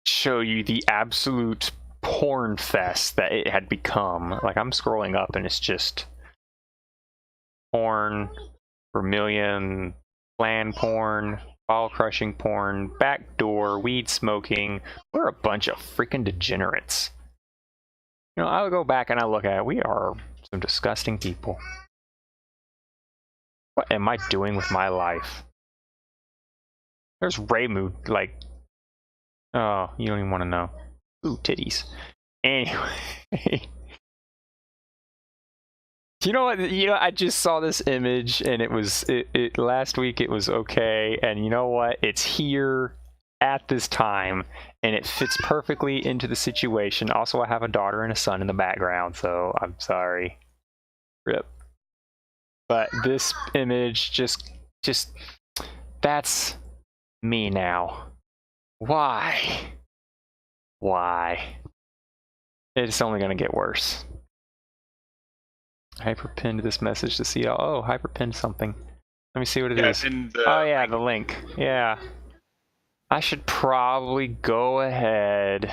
show you the absolute porn fest that it had become. Like I'm scrolling up and it's just porn, Vermilion, clan porn, ball crushing porn, backdoor, weed smoking. We're a bunch of freaking degenerates. You know, I'll go back and I look at it. We are some disgusting people. What am I doing with my life? There's Raymu, like, oh, you don't even want to know. Ooh, titties. Anyway. You know what? You know, I just saw this image, and it was last week. It was okay, and you know what? It's here at this time, and it fits perfectly into the situation. Also, I have a daughter and a son in the background, so I'm sorry. Rip. But this image just that's me now. Why? It's only gonna get worse. Hyperpinned this message to see. Oh, hyperpinned something. Let me see what it is. Oh yeah, the link. Yeah. I should probably go ahead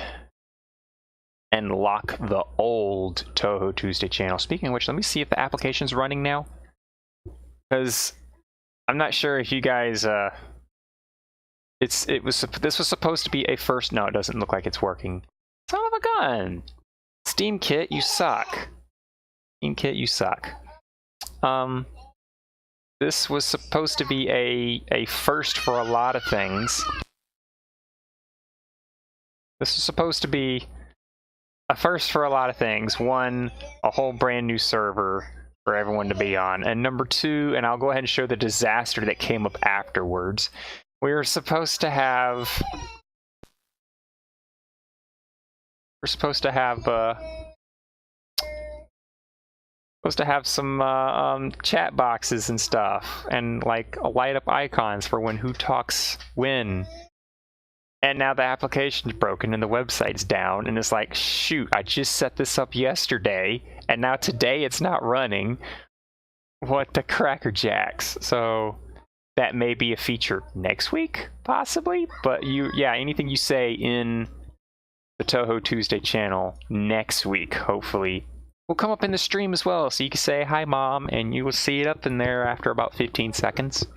and lock the old Touhou Tuesday channel. Speaking of which, let me see if the application's running now. Because I'm not sure if you guys this was supposed to be a first. No, it doesn't look like it's working. Son of a gun. Steam Kit, you suck. Team Kit, you suck. this was supposed to be a first for a lot of things. This was supposed to be a first for a lot of things. One, a whole brand new server for everyone to be on. And number two, and I'll go ahead and show the disaster that came up afterwards. We were supposed to have... some chat boxes and stuff, and like light up icons for when who talks when. And now the application's broken and the website's down, and it's like, shoot, I just set this up yesterday, and now today it's not running. What the cracker jacks? So that may be a feature next week, possibly, but anything you say in the Touhou Tuesday channel next week, hopefully, will come up in the stream as well, so you can say, hi mom, and you will see it up in there after about 15 seconds.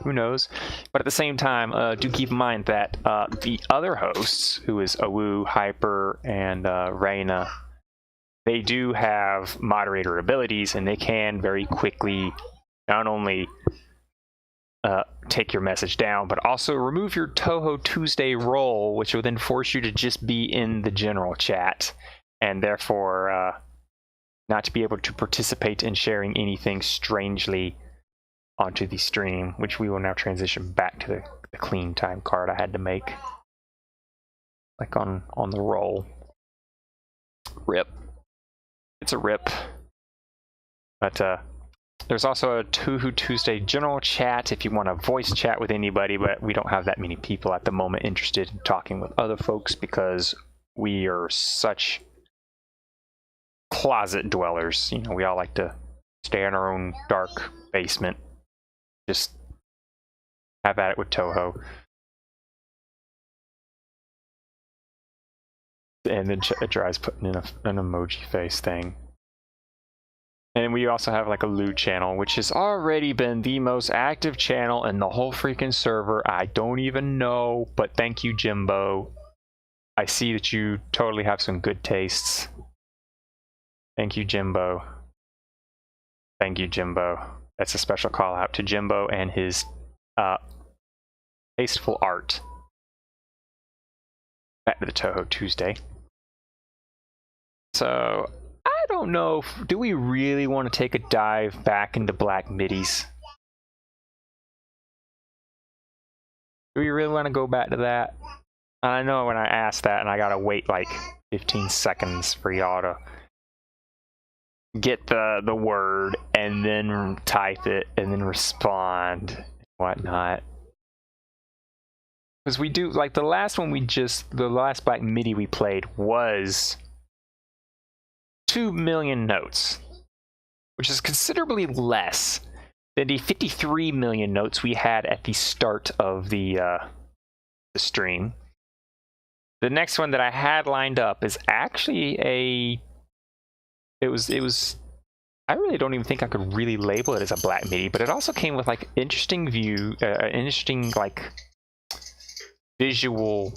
Who knows? But at the same time, do keep in mind that the other hosts, who is Awu, Hyper, and Reina, they do have moderator abilities, and they can very quickly not only take your message down, but also remove your Touhou Tuesday role, which will then force you to just be in the general chat, and therefore not to be able to participate in sharing anything strangely onto the stream, which we will now transition back to the clean time card I had to make, like on the roll. Rip. It's a rip. But there's also a Touhou Tuesday general chat if you want to voice chat with anybody, but we don't have that many people at the moment interested in talking with other folks because we are such closet dwellers. You know, we all like to stay in our own dark basement. Just have at it with Touhou. And then it tries putting in an emoji face thing. And we also have like a loot channel, which has already been the most active channel in the whole freaking server. I don't even know, but thank you, Jimbo. I see that you totally have some good tastes. Thank you, Jimbo. Thank you, Jimbo. That's a special call out to Jimbo and his tasteful art. Back to the Touhou Tuesday. So, I don't know, do we really want to take a dive back into black midis? Do we really want to go back to that? I know when I asked that and I gotta wait like 15 seconds for y'all to get the word and then type it and then respond and whatnot. Because we do, like the last black midi we played was 2 million notes, which is considerably less than the 53 million notes we had at the start of the stream. The next one that I had lined up is actually it was I really don't even think I could really label it as a black midi, but it also came with like interesting like visual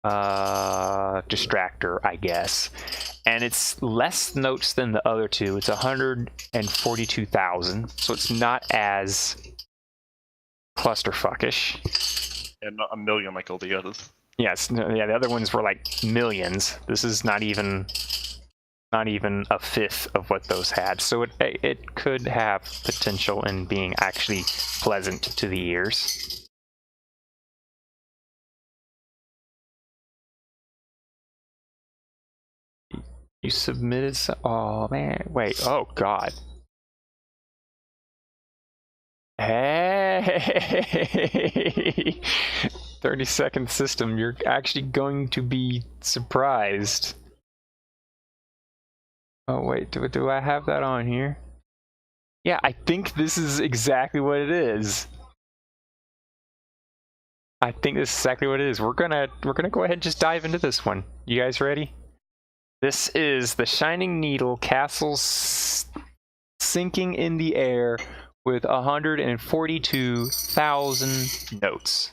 distractor, I guess. And it's less notes than the other two. It's 142,000, so it's not as clusterfuckish. Yeah, not a million like all the others. Yes, yeah, the other ones were like millions. This is not even a fifth of what those had. So it could have potential in being actually pleasant to the ears. You submitted some... Oh, man. Wait. Oh, God. Hey! 30-second system. You're actually going to be surprised. Oh, wait. Do I have that on here? Yeah, I think this is exactly what it is. I think this is exactly what it is. We're gonna go ahead and just dive into this one. You guys ready? This is the Shining Needle Castle sinking in the air with 142,000 notes.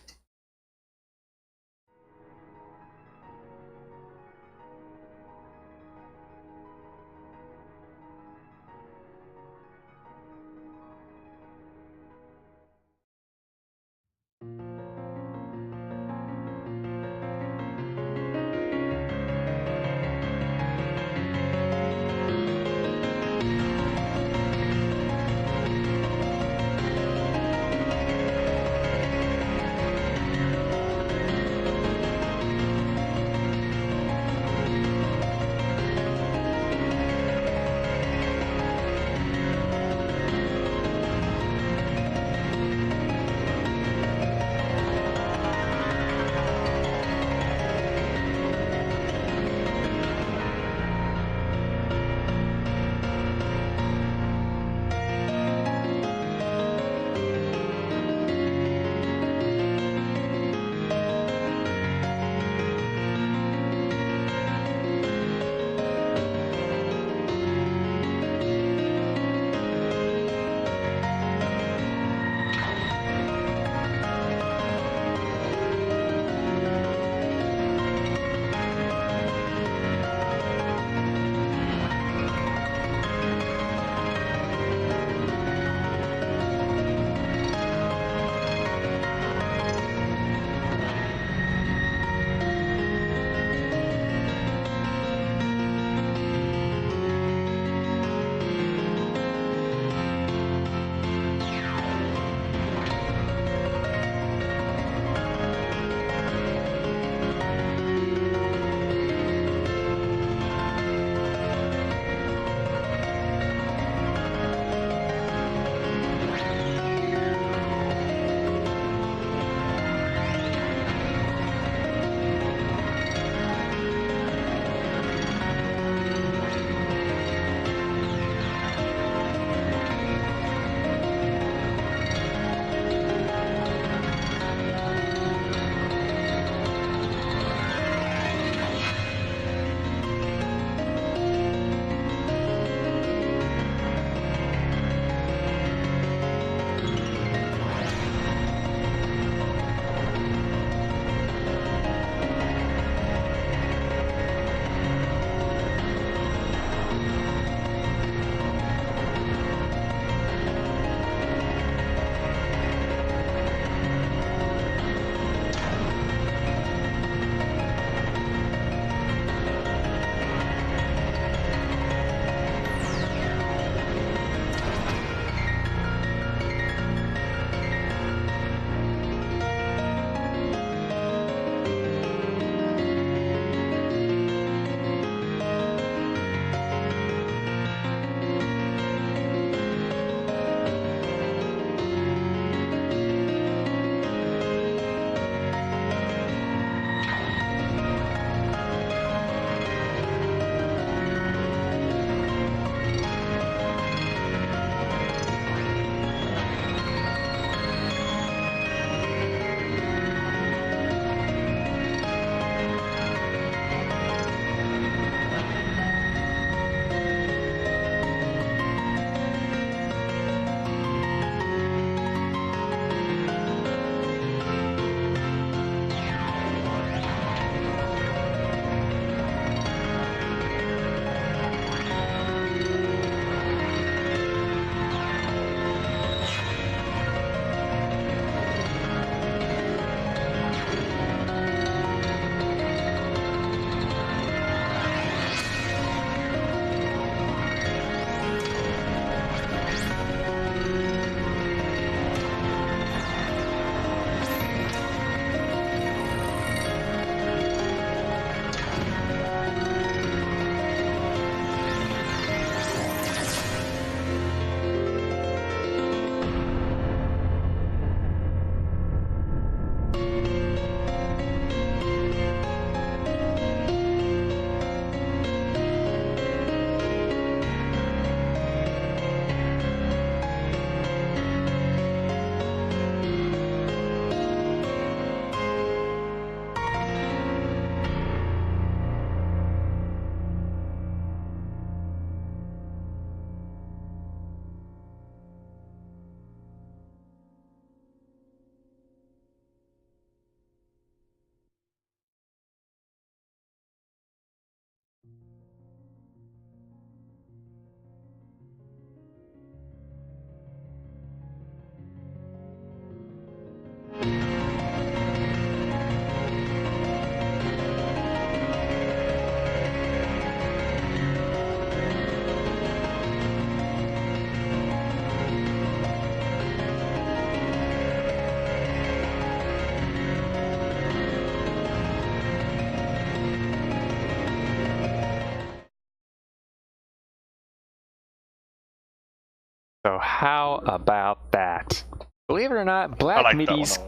So how about that? Believe it or not, black like midis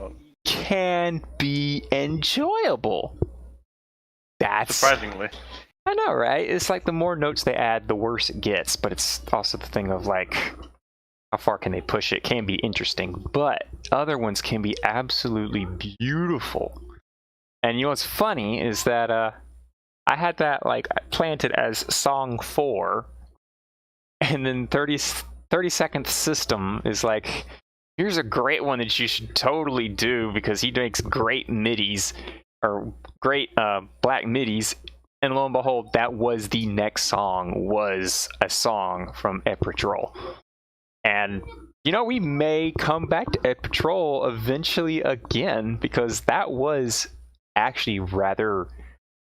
can be enjoyable. That's surprisingly. I know, right? It's like the more notes they add, the worse it gets. But it's also the thing of like, how far can they push it? Can be interesting, but other ones can be absolutely beautiful. And you know what's funny is that I had that like planted as song 4, and then 32nd System is like, here's a great one that you should totally do because he makes great midis or great black midis. And lo and behold, that was the next song, was a song from Ed Patrol. And, you know, we may come back to Ed Patrol eventually again, because that was actually rather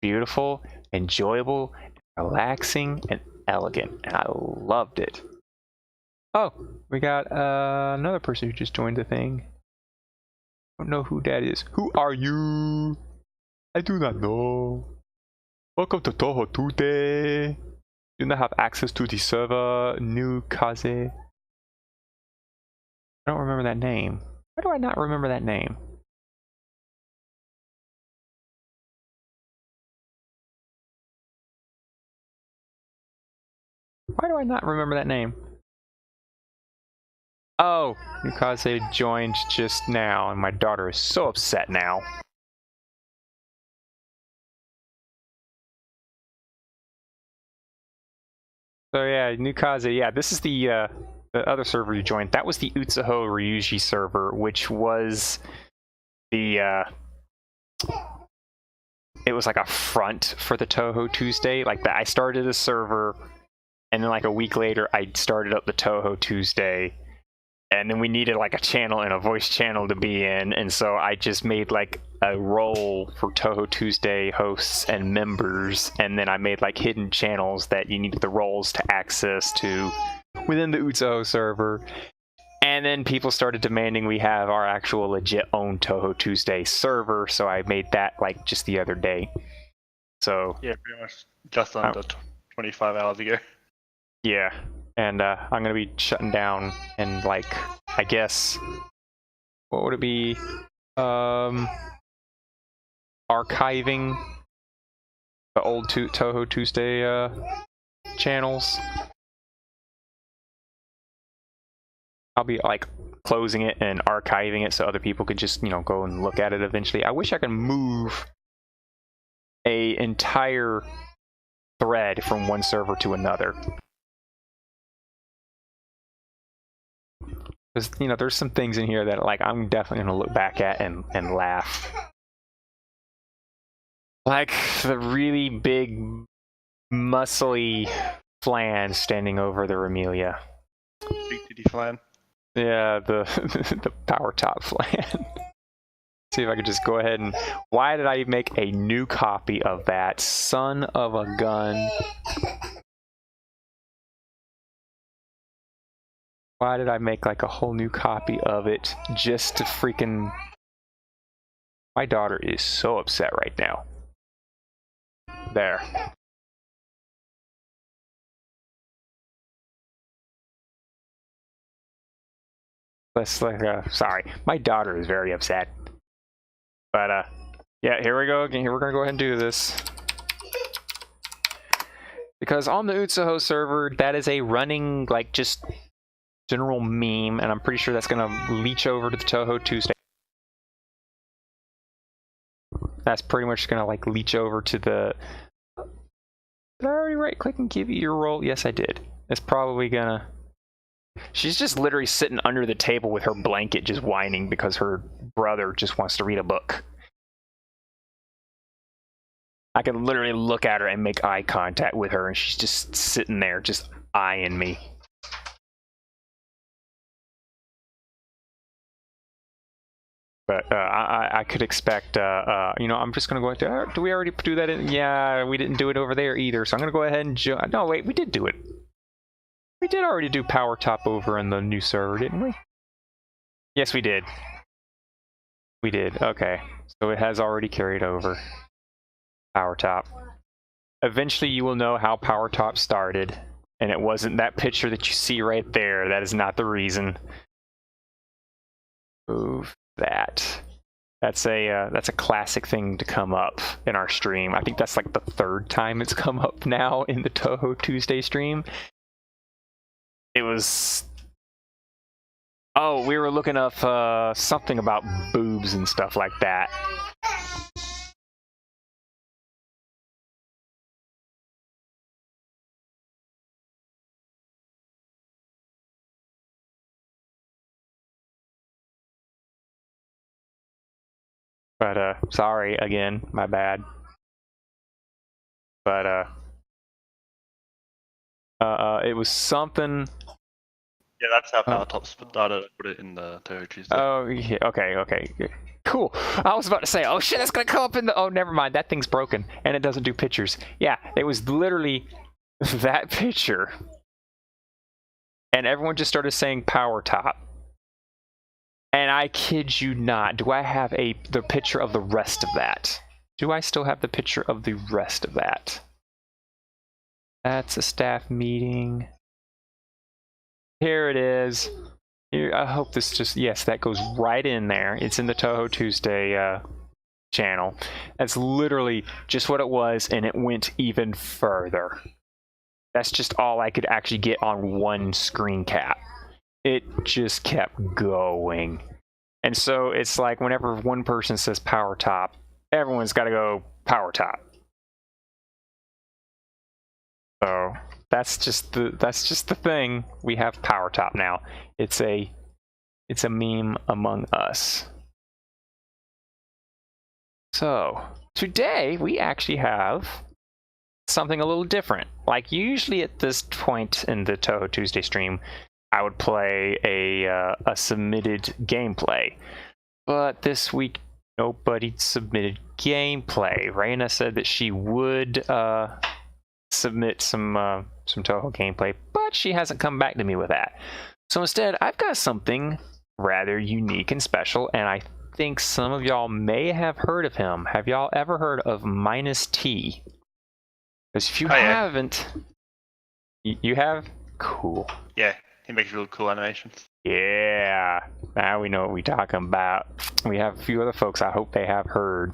beautiful, enjoyable, relaxing, and elegant. And I loved it. Oh, we got another person who just joined the thing. I don't know who that is. Who are you? I do not know. Welcome to Touhou today. Do not have access to the server. New Kaze. I don't remember that name. Why do I not remember that name? Why do I not remember that name? Oh, Nukaze joined just now, and my daughter is so upset now. So yeah, Nukaze, yeah, this is the other server you joined. That was the Utsuho Ryuji server, which was the it was like a front for the Touhou Tuesday. Like that, I started a server, and then like a week later, I started up the Touhou Tuesday, and then we needed like a channel and a voice channel to be in, and so I just made like a role for Touhou Tuesday hosts and members, and then I made like hidden channels that you needed the roles to access to within the Utsuho server. And then people started demanding we have our actual legit own Touhou Tuesday server, so I made that like just the other day. So yeah, pretty much just under 25 hours ago. Yeah, and I'm gonna be shutting down and like, I guess, what would it be? Archiving the old Touhou Tuesday channels. I'll be like closing it and archiving it so other people could just, you know, go and look at it eventually. I wish I could move a entire thread from one server to another. Because, you know, there's some things in here that like I'm definitely gonna look back at and laugh. Like the really big, muscly flan standing over the Remelia. Big titty flan. Yeah, the the power top flan. See if I could just go ahead and... Why did I make a new copy of that? Son of a gun. Why did I make like a whole new copy of it just to freaking... My daughter is so upset right now. There. Let's like, sorry, my daughter is very upset. But yeah, here we go again. Here we're gonna go ahead and do this. Because on the Utsuho server, that is a running, like, just general meme, and I'm pretty sure that's gonna leech over to the Touhou Tuesday. That's pretty much gonna like leech over to the... Did I already right click and give you your role? Yes, I did. It's probably gonna... She's just literally sitting under the table with her blanket just whining because her brother just wants to read a book. I can literally look at her and make eye contact with her, and she's just sitting there just eyeing me. But I could expect, you know, I'm just going to go ahead and... do we already do that? Yeah, we didn't do it over there either, so I'm going to go ahead and... No, wait, we did do it. We did already do Power Top over in the new server, didn't we? Yes, we did. We did, okay. So it has already carried over. Power Top. Eventually you will know how Power Top started. And it wasn't that picture that you see right there. That is not the reason. Move that. That's a classic thing to come up in our stream. I think that's like the third time it's come up now in the Touhou Tuesday stream. It was... Oh, we were looking up something about boobs and stuff like that. But, sorry again, my bad. But, it was something... Yeah, that's how Powertop's data put it in the Touhou Tuesday. Oh, yeah, okay. Cool. I was about to say, oh shit, that's gonna come up in the... Oh, never mind, that thing's broken, and it doesn't do pictures. Yeah, it was literally that picture. And everyone just started saying power top. And I kid you not, do I have the picture of the rest of that? Do I still have the picture of the rest of that? That's a staff meeting. Here it is. Here, I hope this just... Yes, that goes right in there. It's in the Touhou Tuesday channel. That's literally just what it was, and it went even further. That's just all I could actually get on one screen cap. It just kept going. And so it's like whenever one person says power top, everyone's got to go power top. So that's just the thing. We have power top now. It's a meme among us. So today we actually have something a little different. Like usually at this point in the Touhou Tuesday stream, I would play a submitted gameplay, but this week nobody submitted gameplay. Raina said that she would submit some Touhou gameplay, but she hasn't come back to me with that. So instead, I've got something rather unique and special, and I think some of y'all may have heard of him. Have y'all ever heard of midis? Because if you haven't, you have? Cool. Yeah. He makes really cool animations. Yeah, now we know what we're talking about. We have a few other folks I hope they have heard.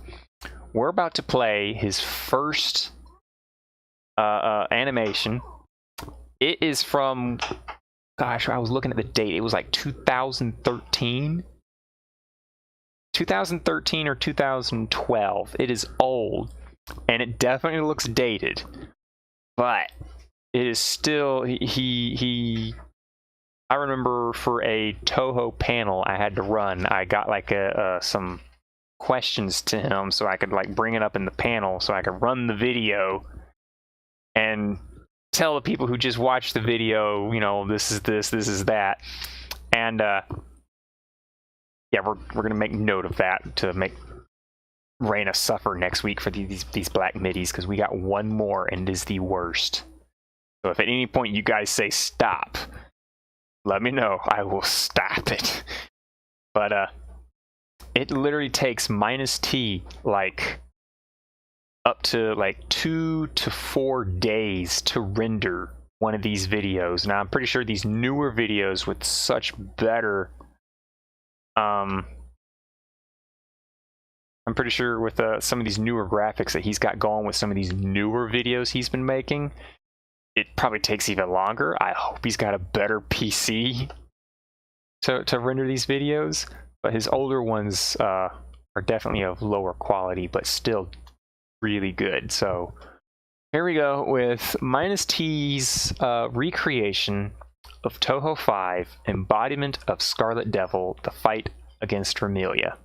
We're about to play his first animation. It is from, gosh, I was looking at the date. It was like 2013? 2013 or 2012. It is old, and it definitely looks dated. But it is still, I remember for a Touhou panel I had to run, I got like some questions to him so I could like bring it up in the panel so I could run the video and tell the people who just watched the video, you know, this is this is that. And yeah, we're gonna make note of that to make Raina suffer next week for these black midis, because we got one more and it is the worst. So if at any point you guys say stop, let me know. I will stop it. But it literally takes midis like up to like 2 to 4 days to render one of these videos. Now I'm pretty sure these newer videos with such better I'm pretty sure with some of these newer graphics that he's got going with some of these newer videos he's been making, it probably takes even longer. I hope he's got a better PC to render these videos, but his older ones are definitely of lower quality, but still really good. So here we go with midis's recreation of Touhou 5, embodiment of Scarlet Devil, the fight against Remelia.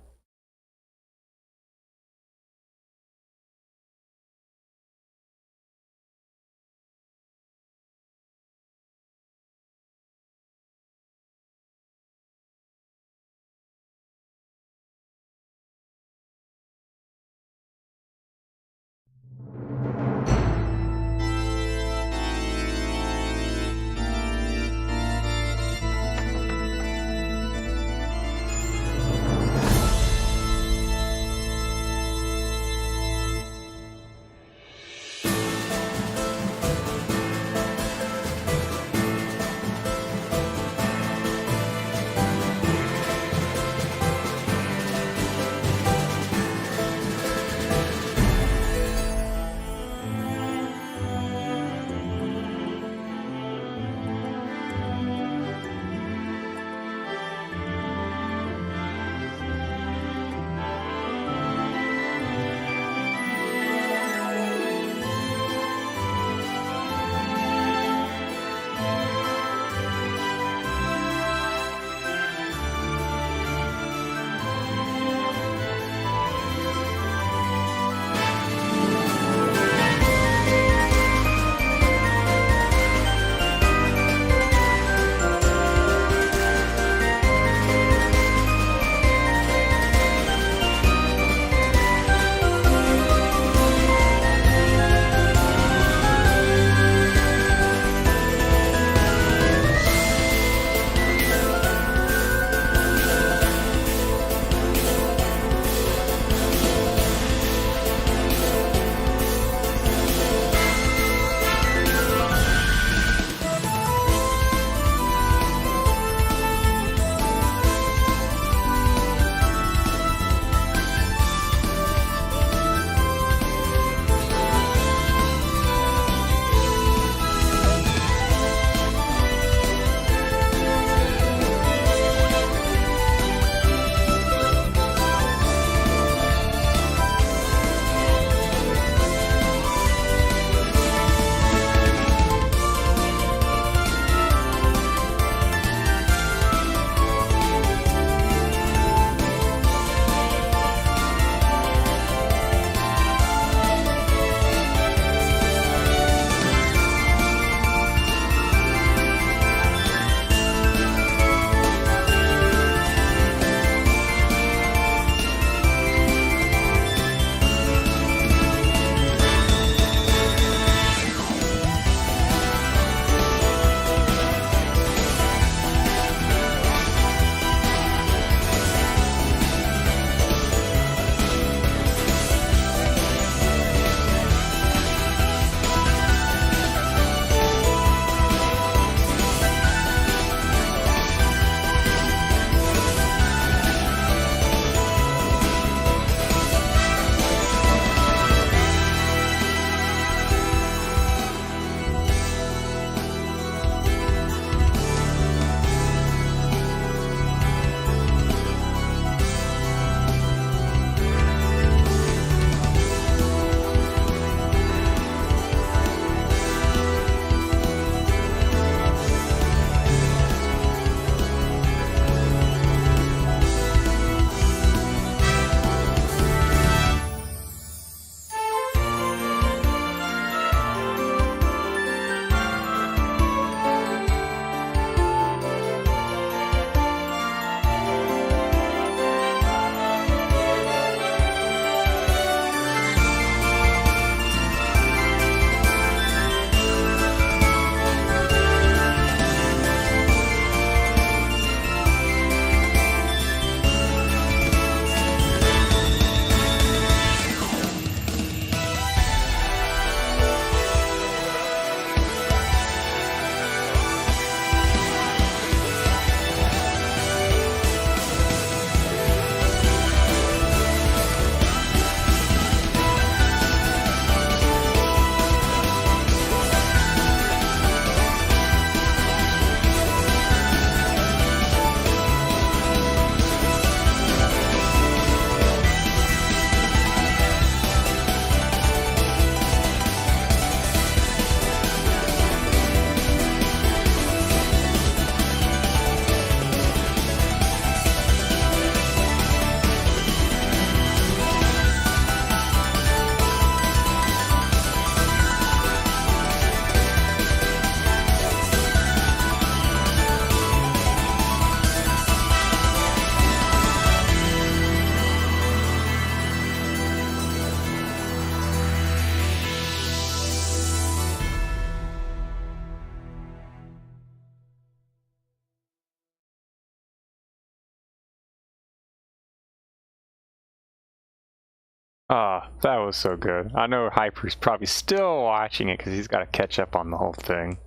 Oh, that was so good. I know Hyper's probably still watching it because he's got to catch up on the whole thing.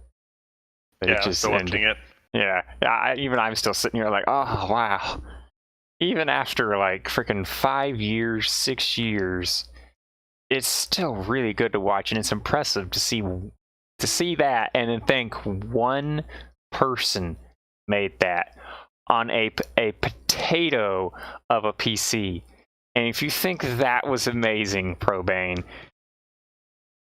But Yeah, still watching it. Yeah, even I'm still sitting here like, oh wow. Even after like freaking 5 years, 6 years, it's still really good to watch, and it's impressive to see that and then think one person made that on a potato of a PC. And if you think that was amazing, Probane,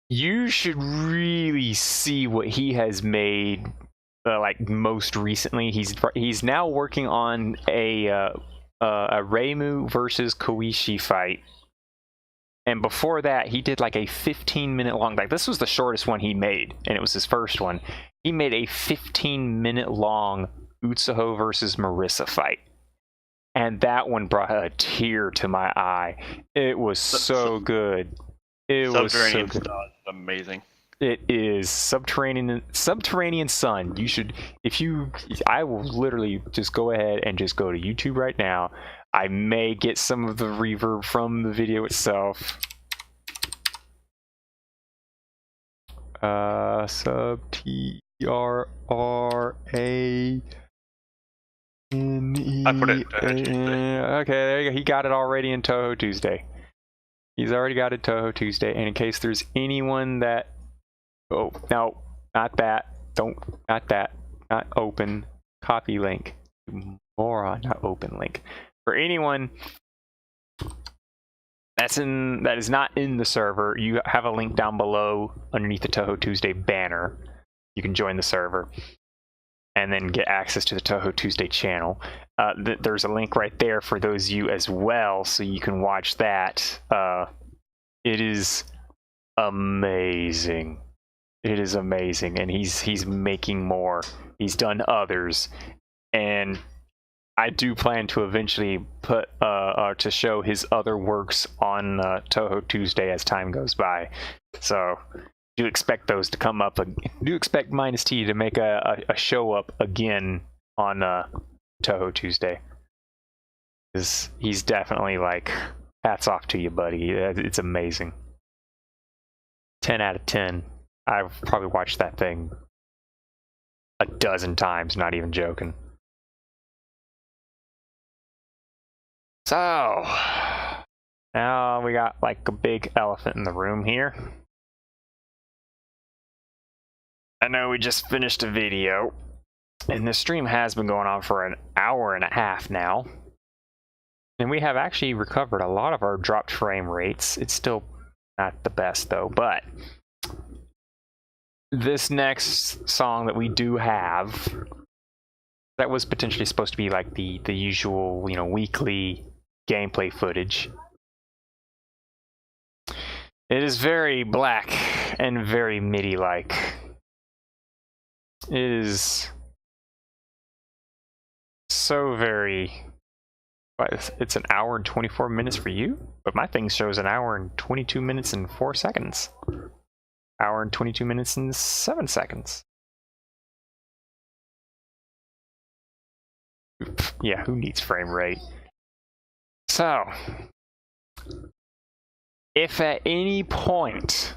you should really see what he has made. Like most recently, he's now working on a Reimu versus Koishi fight. And before that, he did like a 15-minute long. Like this was the shortest one he made, and it was his first one. He made a 15-minute long Utsuho versus Marissa fight. And that one brought a tear to my eye. It was so good. It was so good. Amazing. It is Subterranean Sun. You should, I will literally just go ahead and just go to YouTube right now. I may get some of the reverb from the video itself. Subterranean. I put it. Okay, there you go. He got it already in Touhou Tuesday. He's already got it Touhou Tuesday. And in case there's anyone that, oh no, not that. Not that. Not open. Copy link. Moron. Not open link. For anyone that is not in the server, you have a link down below underneath the Touhou Tuesday banner. You can join the server and then get access to the Touhou Tuesday channel. There's a link right there for those of you as well, so you can watch that. It is amazing. It is amazing, and he's making more. He's done others, and I do plan to eventually put to show his other works on Touhou Tuesday as time goes by. So do expect those to come up. Do expect Minus T to make a show up again on Touhou Tuesday. Because he's definitely like, hats off to you, buddy. It's amazing. 10 out of 10. I've probably watched that thing a dozen times, not even joking. So, now we got like a big elephant in the room here. I know we just finished a video, and this stream has been going on for an hour and a half now. And we have actually recovered a lot of our dropped frame rates. It's still not the best though, but this next song that we do have, that was potentially supposed to be like the usual, weekly gameplay footage. It is very black and very MIDI-like. It is so very... It's an hour and 24 minutes for you, but my thing shows an hour and 22 minutes and 4 seconds. Hour and 22 minutes and 7 seconds. Yeah, who needs frame rate? So, if at any point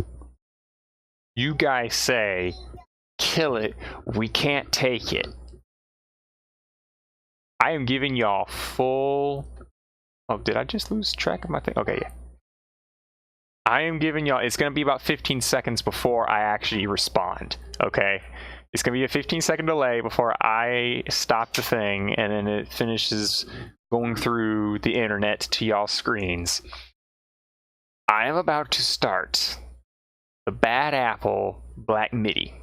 you guys say, kill it, we can't take it, I am giving y'all full... Oh, did I just lose track of my thing? Okay, yeah. I am giving y'all... It's going to be about 15 seconds before I actually respond, okay? It's going to be a 15-second delay before I stop the thing, and then it finishes going through the internet to y'all's screens. I am about to start the Bad Apple Black MIDI.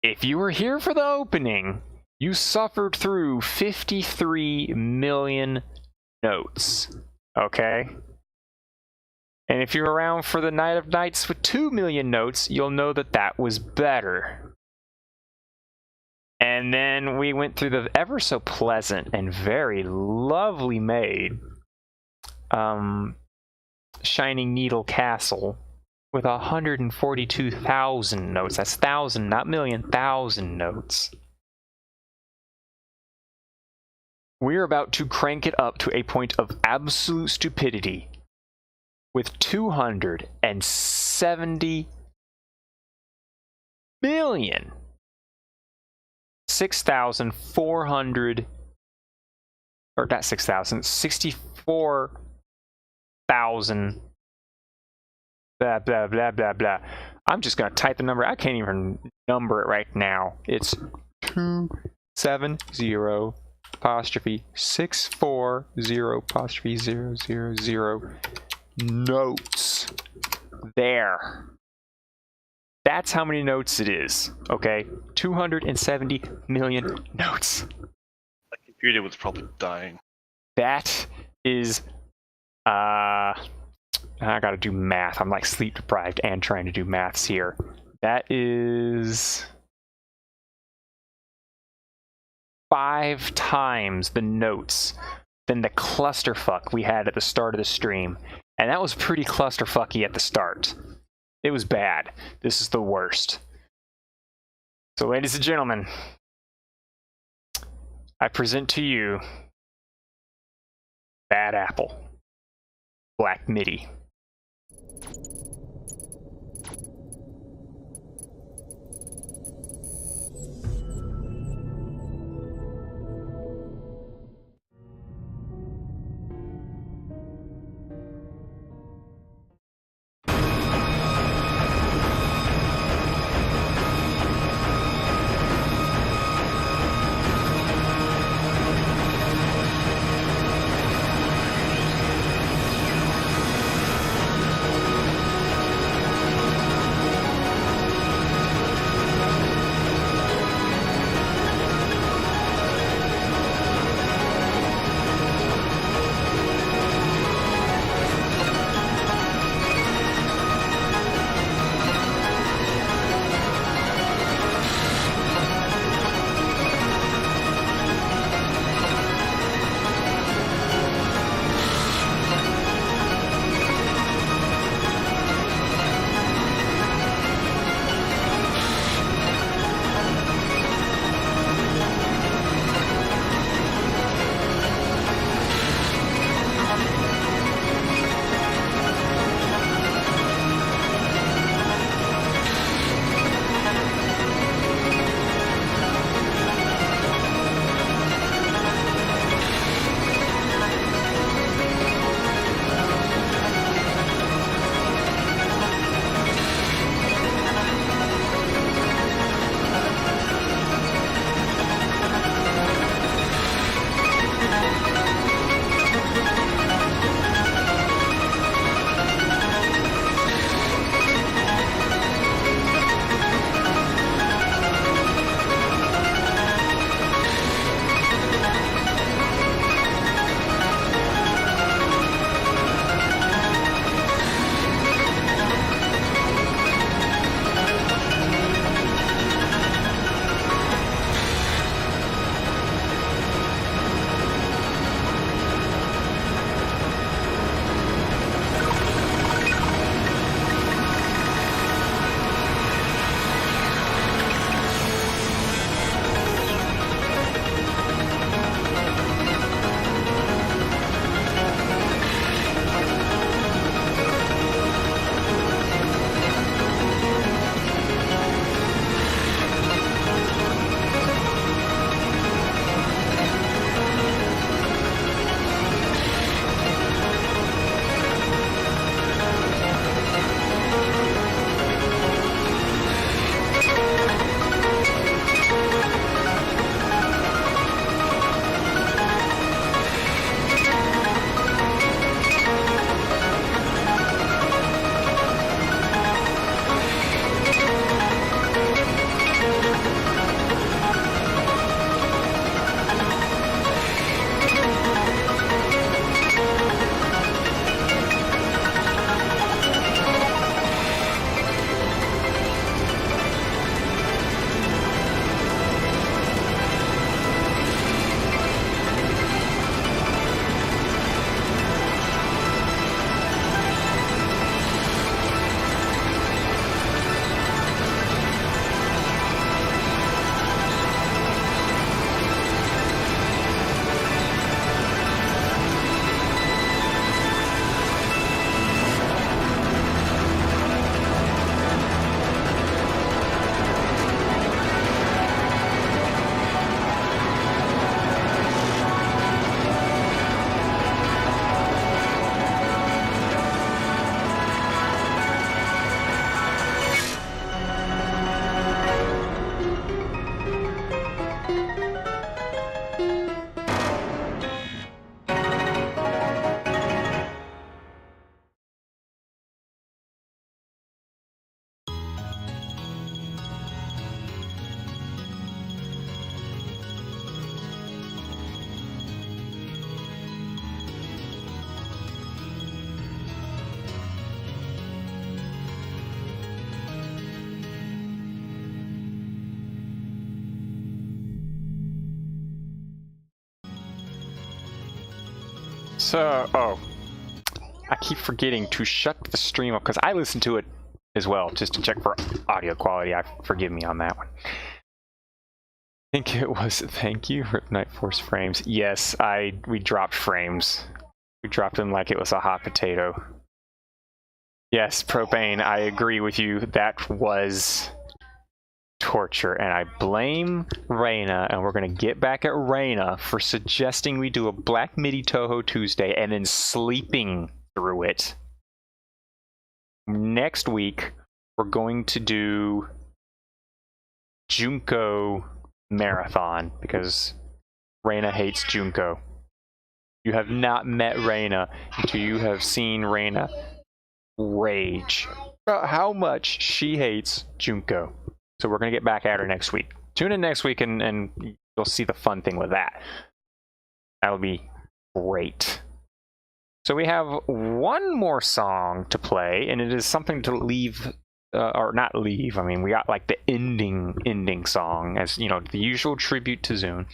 If you were here for the opening, you suffered through 53 million notes, okay? And if you're around for the Night of Nights with 2 million notes, you'll know that that was better. And then we went through the ever so pleasant and very lovely made Shining Needle Castle with 142,000 notes. That's 1,000, not million, 1,000 notes. We're about to crank it up to a point of absolute stupidity with 270 million 6,400 or not 6,000 64,000 blah blah blah blah blah. I'm just gonna type the number. I can't even number it right now. It's 270 apostrophe 640 apostrophe 000 notes. There. That's how many notes it is. Okay, 270 million notes. The computer was probably dying. That is I gotta do math. I'm like sleep deprived and trying to do maths here. That is 5 times the notes than the clusterfuck we had at the start of the stream. And that was pretty clusterfucky at the start. It was bad. This is the worst. So ladies and gentlemen, I present to you Bad Apple, Black MIDI. So, I keep forgetting to shut the stream off because I listen to it as well just to check for audio quality. Forgive me on that one. I think it was thank you for Night Force frames. Yes, we dropped frames. We dropped them like it was a hot potato. Yes, Propane, I agree with you. That was torture, and I blame Reina, and we're gonna get back at Reina for suggesting we do a Black MIDI Touhou Tuesday and then sleeping through it. Next week, we're going to do Junko Marathon because Reina hates Junko. You have not met Reina until you have seen Reina rage about how much she hates Junko. So we're going to get back at her next week. Tune in next week and you'll see the fun thing with that. That'll be great. So we have one more song to play, and it is something to leave, or not leave. I mean, we got like the ending song, as you know, the usual tribute to Zune.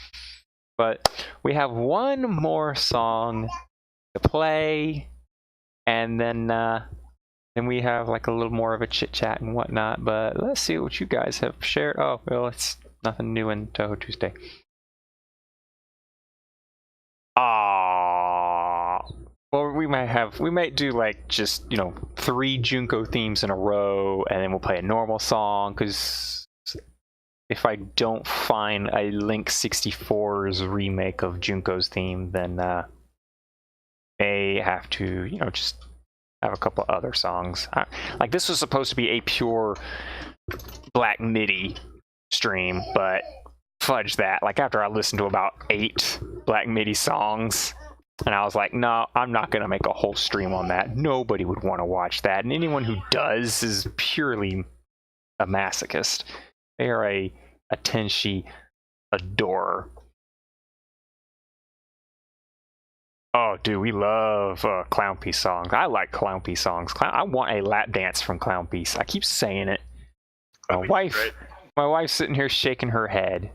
But we have one more song to play, and then we have like a little more of a chit chat and whatnot. But let's see what you guys have shared. Oh, well, it's nothing new in Touhou Tuesday. Well, we might do like just, you know, 3 Junko themes in a row, and then we'll play a normal song, because if I don't find a Link 64's remake of Junko's theme, then they have to, you know, just have a couple other songs. Like, this was supposed to be a pure Black MIDI stream, but fudge that. Like, after I listened to about 8 Black MIDI songs, and I was like, no, I'm not going to make a whole stream on that. Nobody would want to watch that. And anyone who does is purely a masochist. They are a Tenshi adorer. Oh, dude, we love Clown Piece songs. I like Clown Piece songs. I want a lap dance from Clown Piece. I keep saying it. My wife's sitting here shaking her head.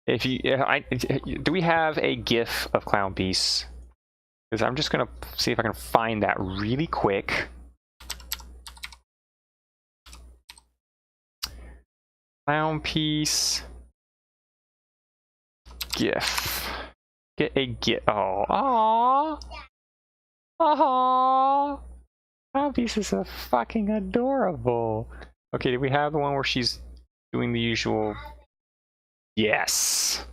Do we have a GIF of Clown Piece? Because I'm just gonna see if I can find that really quick. Clown Piece GIF. Get a GIF. Oh, aww. Clown Piece is so fucking adorable. Okay, do we have the one where she's doing the usual? Yes.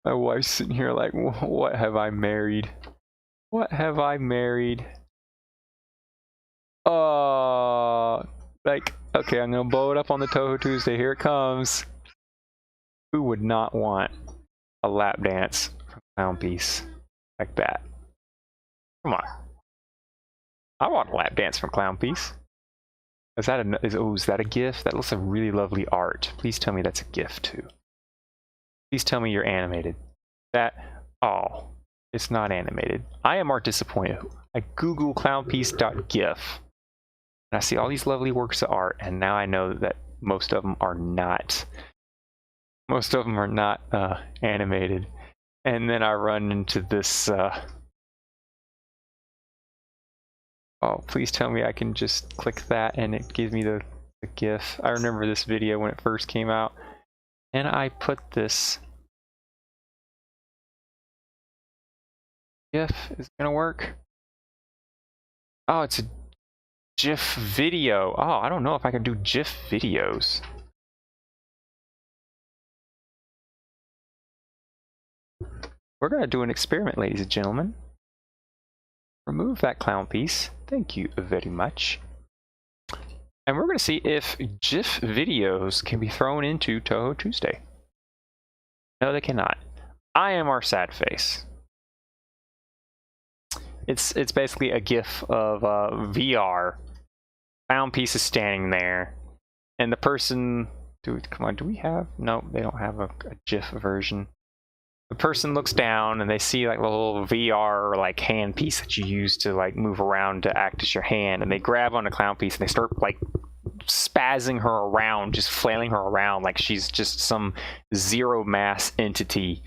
My wife's sitting here like, what have I married? What have I married? Like, okay, I'm gonna blow it up on the Touhou Tuesday. Here it comes. Who would not want a lap dance from Clown Piece like that? Come on. I want a lap dance from Clown Piece. Is that a GIF? That looks like really lovely art. Please tell me that's a GIF too. Please tell me you're animated. Oh, it's not animated. I am art disappointed. I Google clownpiece.gif, and I see all these lovely works of art, and now I know that most of them are not. Most of them are not animated. And then I run into this. Oh, please tell me I can just click that and it gives me the GIF. I remember this video when it first came out. And I put this GIF. Is it gonna work? Oh, it's a GIF video. Oh, I don't know if I can do GIF videos. We're gonna do an experiment, ladies and gentlemen. Remove that Clown Piece. Thank you very much. And we're going to see if GIF videos can be thrown into Touhou Tuesday. No, they cannot. I am our sad face. It's basically a GIF of VR. Clown Piece is standing there, and the person. Come on, do we have? No, they don't have a GIF version. The person looks down and they see like a little VR like hand piece that you use to like move around to act as your hand, and they grab on the Clown Piece and they start like spazzing her around, just flailing her around like she's just some zero mass entity.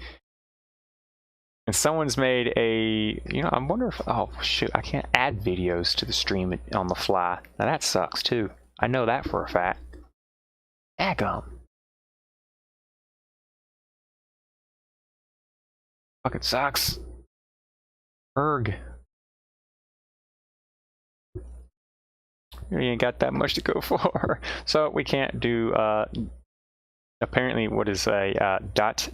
And someone's made a, I wonder if, oh shoot, I can't add videos to the stream on the fly. Now that sucks too. I know that for a fact. Daggum. Fucking sucks. Erg. We ain't got that much to go for. So we can't do, apparently what is a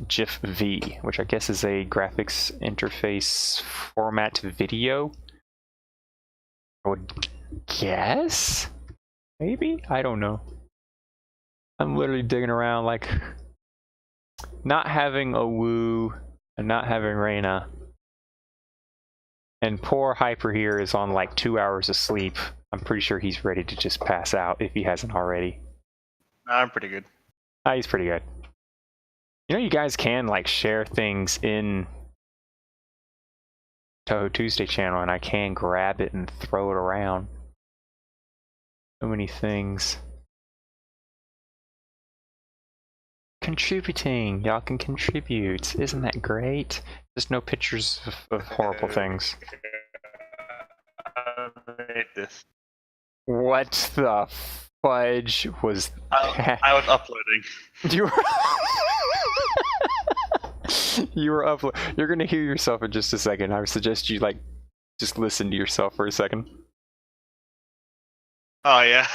.gif-v, which I guess is a graphics interface format video. I would guess? Maybe? I don't know. I'm literally digging around like not having a Woo and not having Reina. And poor Hyper here is on like 2 hours of sleep. I'm pretty sure he's ready to just pass out if he hasn't already. I'm pretty good. He's pretty good. You guys can like share things in Touhou Tuesday channel, and I can grab it and throw it around. So many things. Contributing. Y'all can contribute. Isn't that great? Just no pictures of horrible things. I made this. What the fudge was that? I was uploading. You were you were uploading. You're gonna hear yourself in just a second. I would suggest you just listen to yourself for a second. Oh yeah.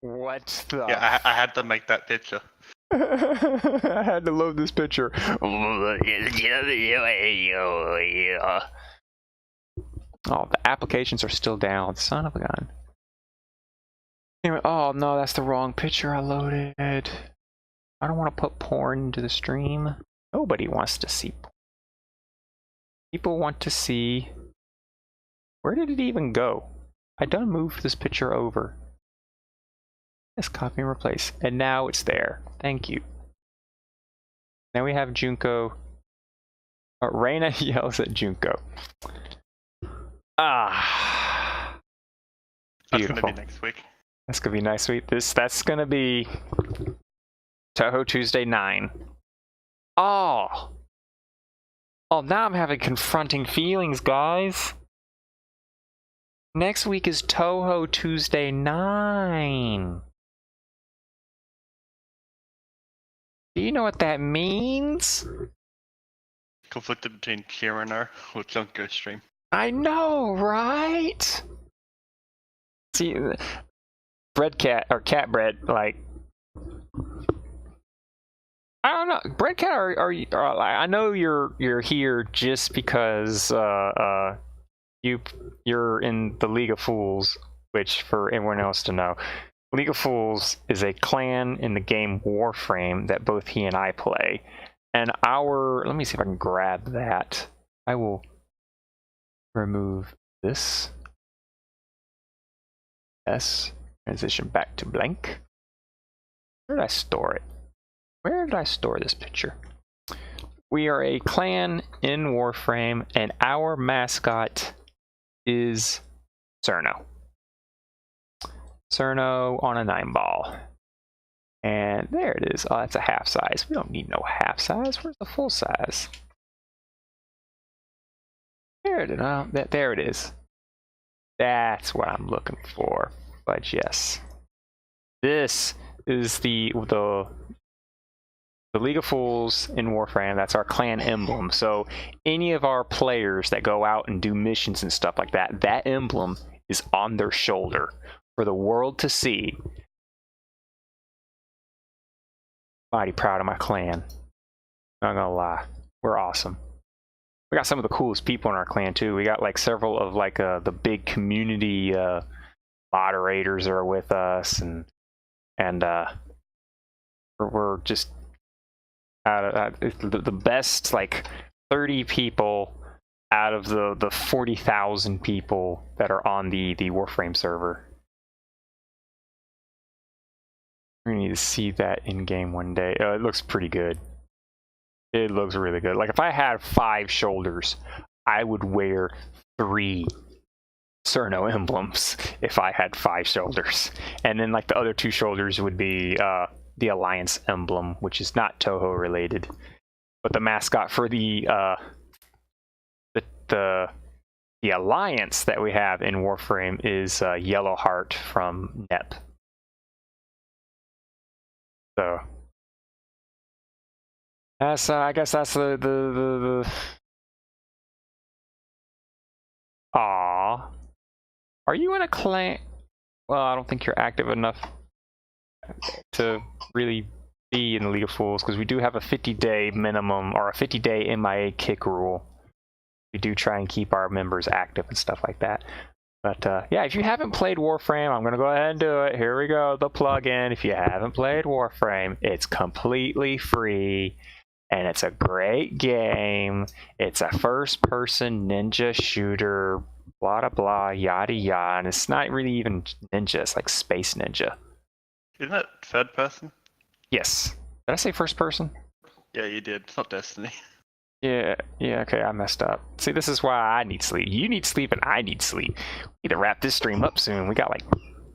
What the? Yeah, I had to make that picture. I had to load this picture. Oh, the applications are still down. Son of a gun. Anyway, oh no, that's the wrong picture I loaded. I don't want to put porn into the stream. Nobody wants to see porn. People want to see... Where did it even go? I done moved this picture over. Let's copy and replace. And now it's there. Thank you. Now we have Junko. Oh, Reina yells at Junko. Ah. Beautiful. That's gonna be next week. That's gonna be next week. That's gonna be Touhou Tuesday 9. Oh. Oh, now I'm having confronting feelings, guys. Next week is Touhou Tuesday 9. Do you know what that means? Conflicted between Kira and her with Junko's stream. I know, right? See, bread cat or cat bread, like I don't know, bread cat. Are you? I know you're here just because you're in the League of Fools, which for everyone else to know, League of Fools is a clan in the game Warframe that both he and I play. And let me see if I can grab that. I will remove this. Yes. Transition back to blank. Where did I store it? Where did I store this picture? We are a clan in Warframe, and our mascot is Cerno. Cerno on a 9-ball. And there it is. Oh, that's a half size. We don't need no half size. Where's the full size? There it is. Oh, there it is. That's what I'm looking for. But yes, this is the League of Fools in Warframe. That's our clan emblem. So any of our players that go out and do missions and stuff like that, that emblem is on their shoulder for the world to see. Mighty proud of my clan. Not gonna lie, we're awesome. We got some of the coolest people in our clan too. We got like several of like the big community moderators are with us, and we're just the best like 30 people out of the 40,000 people that are on the Warframe server. We need to see that in game one day. It looks pretty good. It looks really good. Like if I had 5 shoulders, I would wear 3 Cerno emblems if I had 5 shoulders. And then like the other 2 shoulders would be the Alliance emblem, which is not Touhou related. But the mascot for the Alliance that we have in Warframe is Yellow Heart from NEP. So that's I guess that's the Aw. Are you in a clan? Well, I don't think you're active enough to really be in the League of Fools, because we do have a 50-day minimum, or a 50-day MIA kick rule. We do try and keep our members active and stuff like that. But yeah, if you haven't played Warframe, I'm going to go ahead and do it. Here we go, the plug-in. If you haven't played Warframe, it's completely free. And it's a great game. It's a first-person ninja shooter, blah, blah, blah, yada, yada. And it's not really even ninja. It's like space ninja. Isn't it third person? Yes. Did I say first person? Yeah, you did. It's not Destiny. Yeah, okay, I messed up. See, this is why I need sleep. You need sleep and I need sleep. We need to wrap this stream up soon. We got like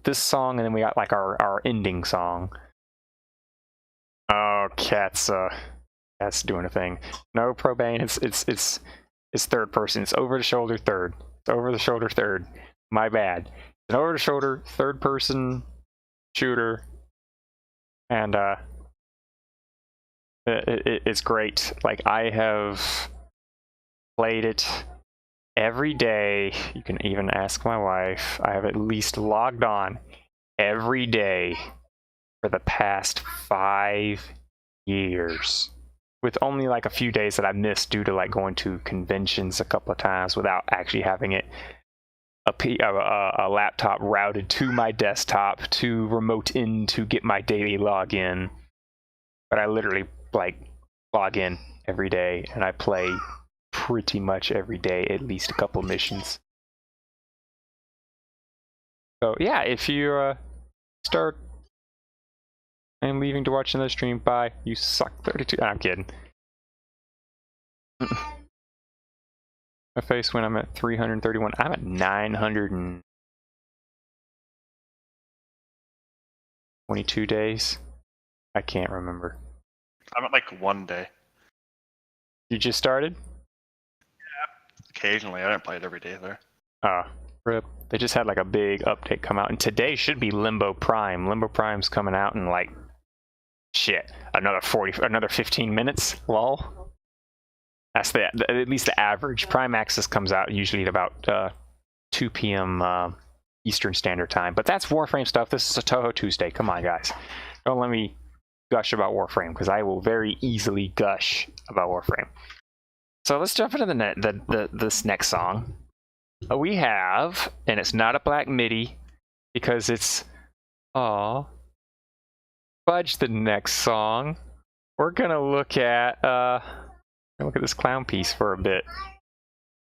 this song and then we got like our ending song. Oh, cat's doing a thing. No, Probane, it's third person. It's over the shoulder third. It's over the shoulder third. My bad. It's an over the shoulder third person shooter. And it's great. Like, I have played it every day. You can even ask my wife. I have at least logged on every day for the past 5 years, with only like a few days that I missed due to like going to conventions a couple of times without actually having it a laptop routed to my desktop to remote in to get my daily login. But I literally like log in every day and I play pretty much every day, at least a couple missions. So yeah, if you start and leaving to watch another stream, bye. You suck. 32. I'm kidding. My face when I'm at 331. I'm at 922 days. I can't remember. I'm at like 1 day. You just started? Yeah. Occasionally. I don't play it every day though. Oh, rip. They just had like a big update come out, and today should be Limbo Prime. Limbo Prime's coming out in like shit, another 15 minutes. Lol. That's at least the average. Prime Access comes out usually at about 2 p.m. Eastern Standard Time. But that's Warframe stuff. This is a Touhou Tuesday. Come on, guys. Don't let me gush about Warframe, because I will very easily gush about Warframe. So let's jump into this next song. We have, and it's not a black MIDI, because it's, fudge the next song. We're gonna look at this clown piece for a bit.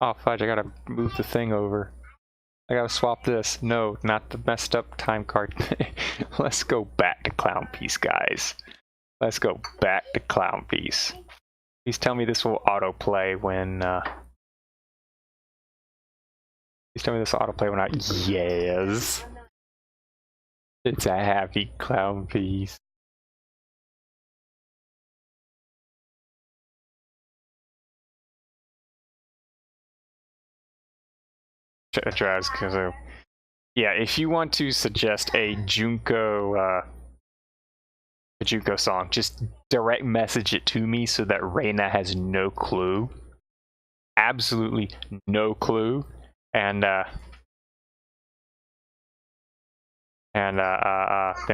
Oh fudge, I gotta move the thing over. I gotta swap this. No, not the messed up time card. Let's go back to clown piece, guys. Let's go back to clown piece. Please tell me this will autoplay when please tell me this will autoplay when I yes. It's a happy clown piece. Drives, because yeah, if you want to suggest a Junko song, just direct message it to me so that Reina has no clue, absolutely no clue, and then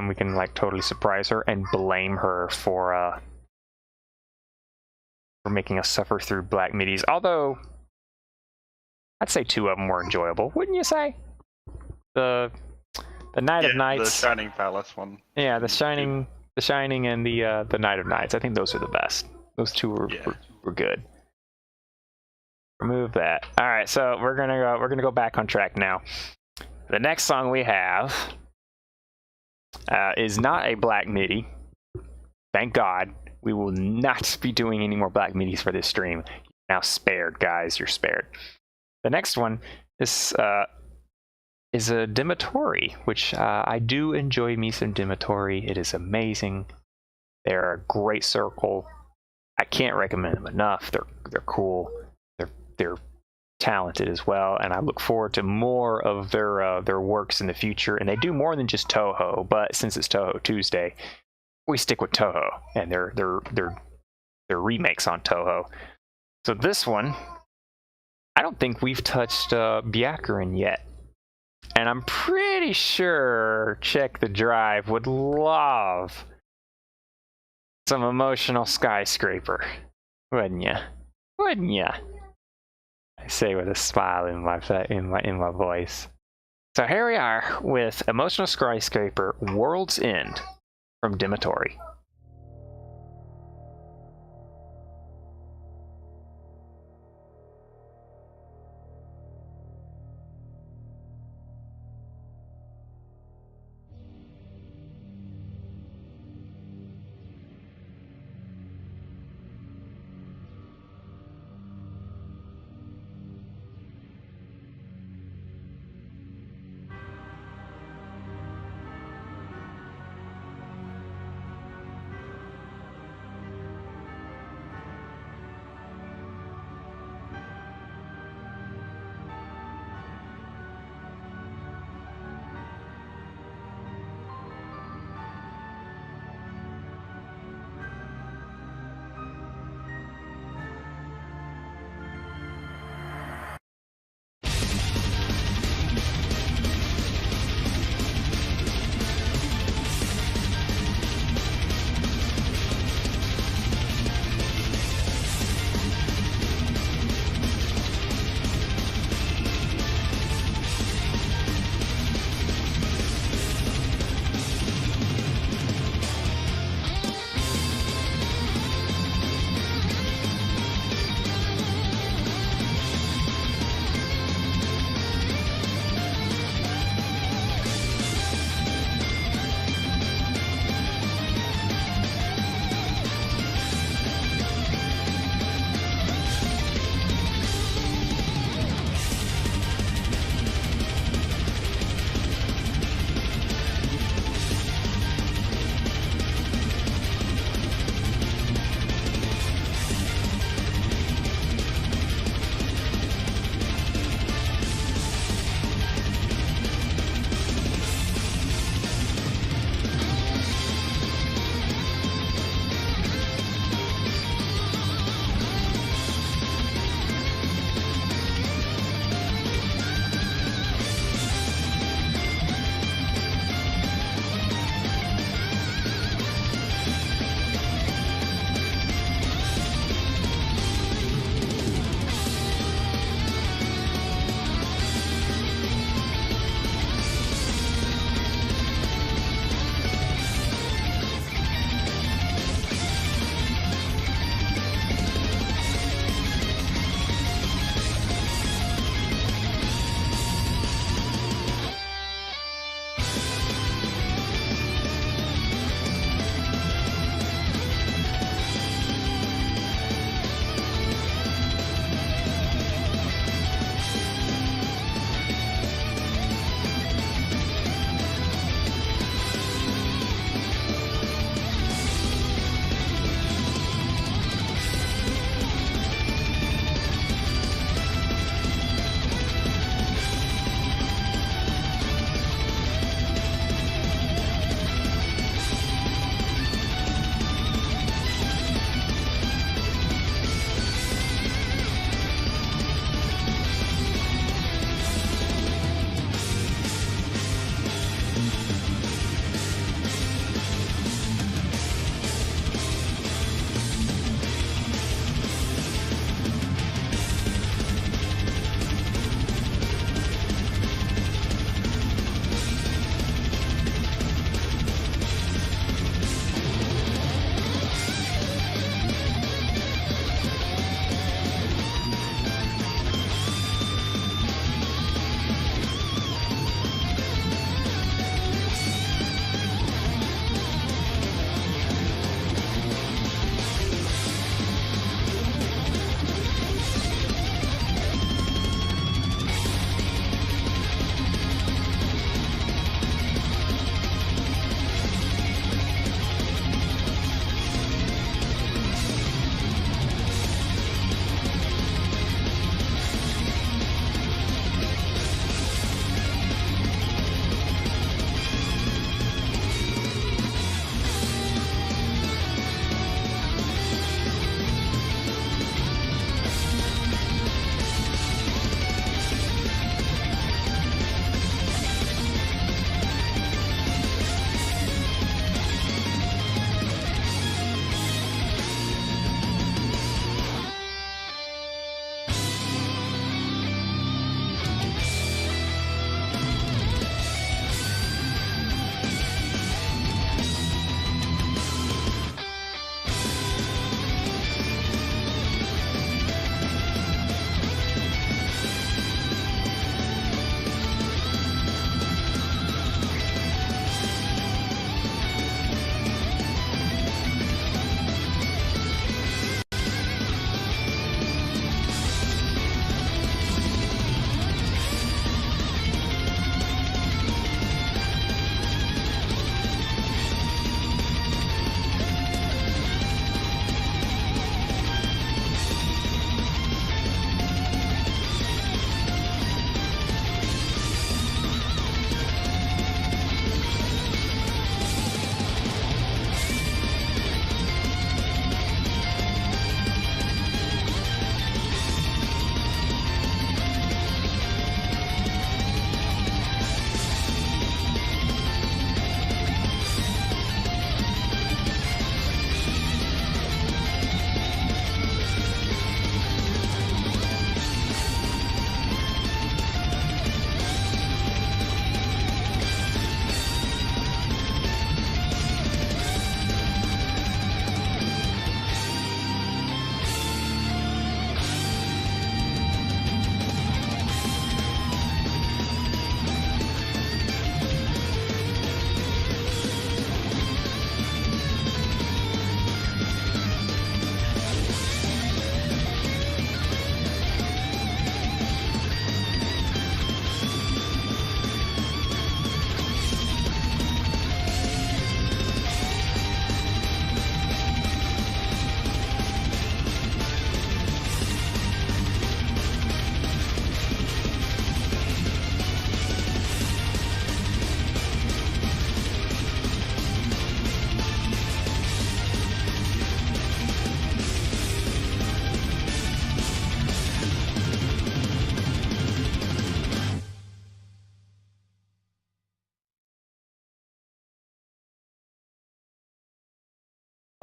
we can like totally surprise her and blame her for making us suffer through black midis. Although I'd say 2 of them were enjoyable, wouldn't you say? The Night of Nights, the Shining Palace one. Yeah, the Shining and the Night of Nights. I think those are the best. Those 2 were good. Remove that. All right, so we're gonna go back on track now. The next song we have is not a black MIDI. Thank God. We will not be doing any more black MIDIs for this stream. You're now spared, guys. You're spared. The next one is is a Dimitori, which I do enjoy me some Dimitori. It is amazing. They're a great circle. I can't recommend them enough. They're cool. They're talented as well, and I look forward to more of their works in the future. And they do more than just Touhou, but since it's Touhou Tuesday, we stick with Touhou and their remakes on Touhou. So this one, I don't think we've touched Byakurin yet. And I'm pretty sure Check the Drive would love some emotional skyscraper. Wouldn't ya? Wouldn't ya? I say with a smile in my voice. So here we are with Emotional Skyscraper World's End from Dimitori.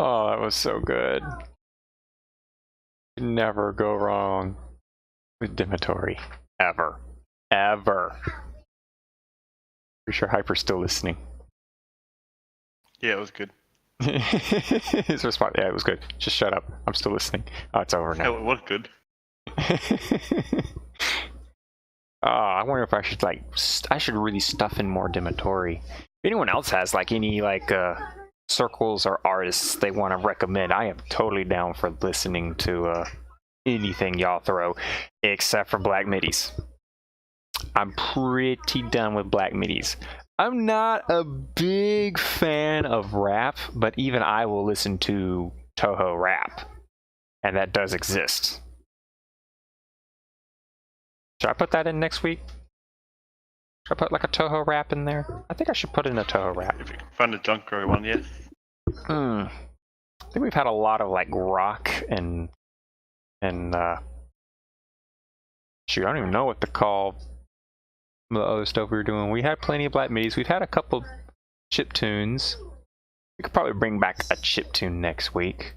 Oh, that was so good. Could never go wrong with Dimatory. Ever. Ever. Pretty sure Hyper's still listening. Yeah, it was good. His response, yeah, it was good. Just shut up. I'm still listening. Oh, it's over now. It was good. Oh, I wonder if I should like I should really stuff in more Dimatory. If anyone else has like any like circles or artists they want to recommend, I am totally down for listening to anything y'all throw, except for Black Midis. I'm pretty done with Black Midis. I'm not a big fan of rap, but even I will listen to Touhou rap, and that does exist. Should I put that in next week? Should I put like a Touhou rap in there? I think I should put in a Touhou rap. If you can find a Junko one, yeah. I think we've had a lot of like rock and shoot, I don't even know what to call the other stuff we were doing. We had plenty of Black Midis. We've had a couple chip tunes. We could probably bring back a chip tune next week.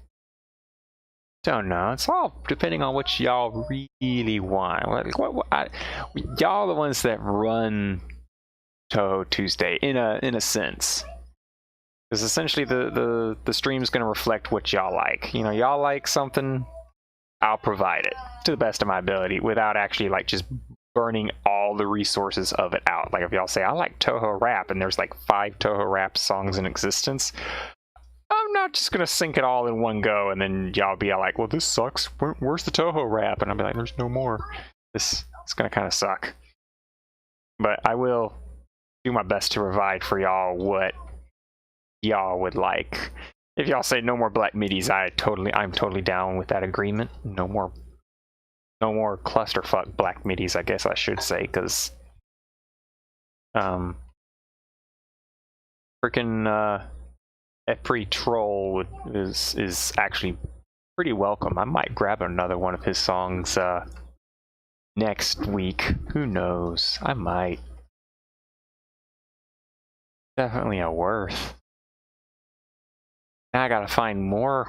Don't know. It's all depending on what y'all really want. Y'all the ones that run Touhou Tuesday in a sense, because essentially the stream is going to reflect what y'all like. You know, y'all like something, I'll provide it to the best of my ability without actually like just burning all the resources of it out. Like if y'all say I like Touhou rap and there's like 5 Touhou rap songs in existence, I'm not just gonna sink it all in one go and then y'all be like, well, this sucks. Where's the Touhou rap? And I'll be like, there's no more. It's gonna kind of suck. But I will do my best to provide for y'all what y'all would like. If y'all say no more Black Midis, I'm totally down with that agreement. No more clusterfuck Black Midis, I guess I should say, because freaking Epri Troll is actually pretty welcome. I might grab another one of his songs next week. Who knows? I might. Definitely a worth. Now I gotta find more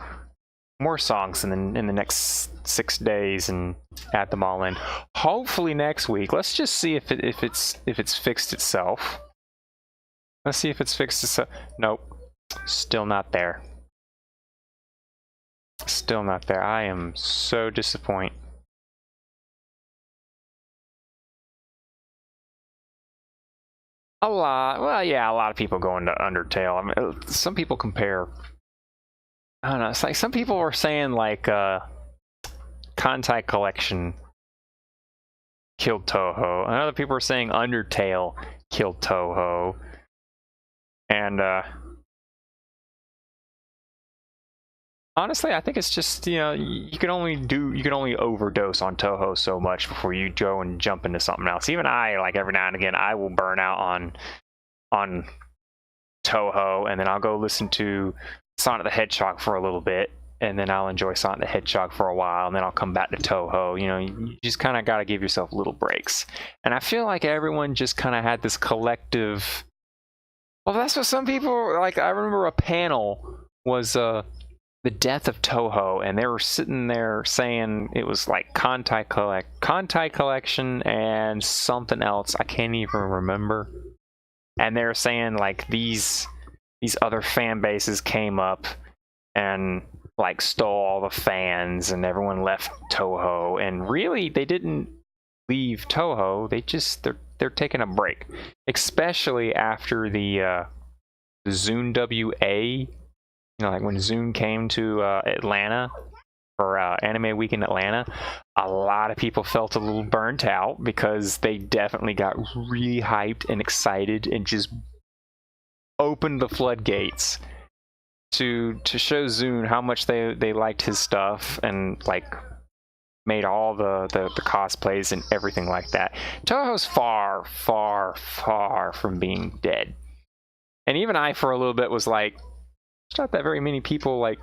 songs in the next 6 days and add them all in. Hopefully next week. Let's just see if it's fixed itself. Let's see if it's fixed itself. Nope. Still not there. Still not there. I am so disappointed. A lot of people go into Undertale. I mean, some people compare. I don't know. It's like some people are saying like Kantai Collection killed Touhou, and other people are saying Undertale killed Touhou, and honestly, I think it's just, you know, you can only overdose on Touhou so much before you go and jump into something else. Even I, like every now and again, I will burn out on Touhou, and then I'll go listen to Sonic the Hedgehog for a little bit, and then I'll enjoy Sonic the Hedgehog for a while, and then I'll come back to Touhou. You know, you just kind of got to give yourself little breaks. And I feel like everyone just kind of had this collective. Well, that's what some people like. I remember a panel was the death of Touhou, and they were sitting there saying it was like Kantai Collection and something else. I can't even remember. And they're saying like these other fan bases came up and like stole all the fans, and everyone left Touhou. And really, they didn't leave Touhou. They're taking a break, especially after the Zune WA. You know, like when Zune came to Atlanta for Anime Week in Atlanta, a lot of people felt a little burnt out because they definitely got really hyped and excited and just opened the floodgates to show Zune how much they liked his stuff, and like made all the cosplays and everything like that. Touhou's far, far, far from being dead. And even I, for a little bit, was like, there's not that very many people like.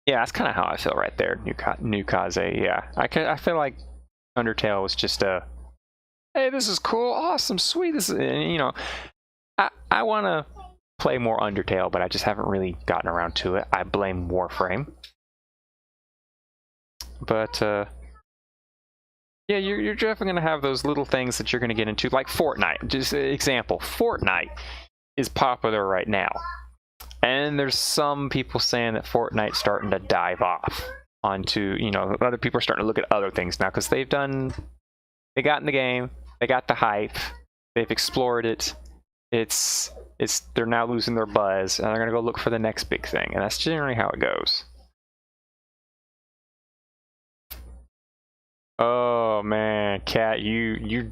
Yeah, that's kind of how I feel right there, Nukaze. Yeah, I feel like Undertale was just a, hey, this is cool, awesome, sweet. This is, you know, I want to play more Undertale, but I just haven't really gotten around to it. I blame Warframe. But yeah, you're definitely gonna have those little things that you're gonna get into, like Fortnite. Just an example, Fortnite is popular right now, and there's some people saying that Fortnite's starting to dive off onto, you know, other people are starting to look at other things now because they got in the game, they got the hype, they've explored it. They're now losing their buzz, and they're gonna go look for the next big thing, and that's generally how it goes. Oh man, Kat, you're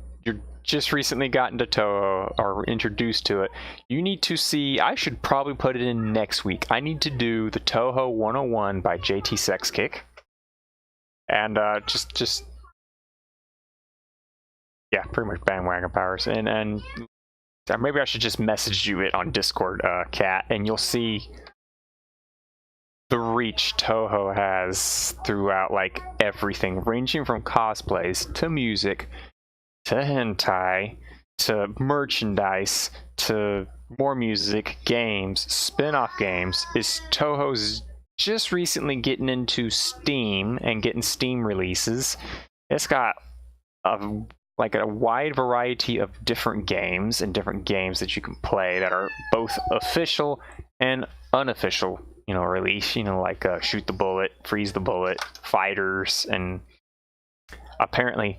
just recently gotten to Touhou, or introduced to it. You need to see. I should probably put it in next week. I need to do the Touhou 101 by JT Sexkick, and just yeah, pretty much bandwagon powers, and maybe I should just message you it on Discord, Kat, and you'll see the reach Touhou has throughout, like, everything, ranging from cosplays to music to hentai to merchandise to more music, games, spin-off games. Touhou's just recently getting into Steam and getting Steam releases. It's got a wide variety of different games and different games that you can play that are both official and unofficial, you know, release, you know, like Shoot the Bullet, Freeze the Bullet, Fighters, and apparently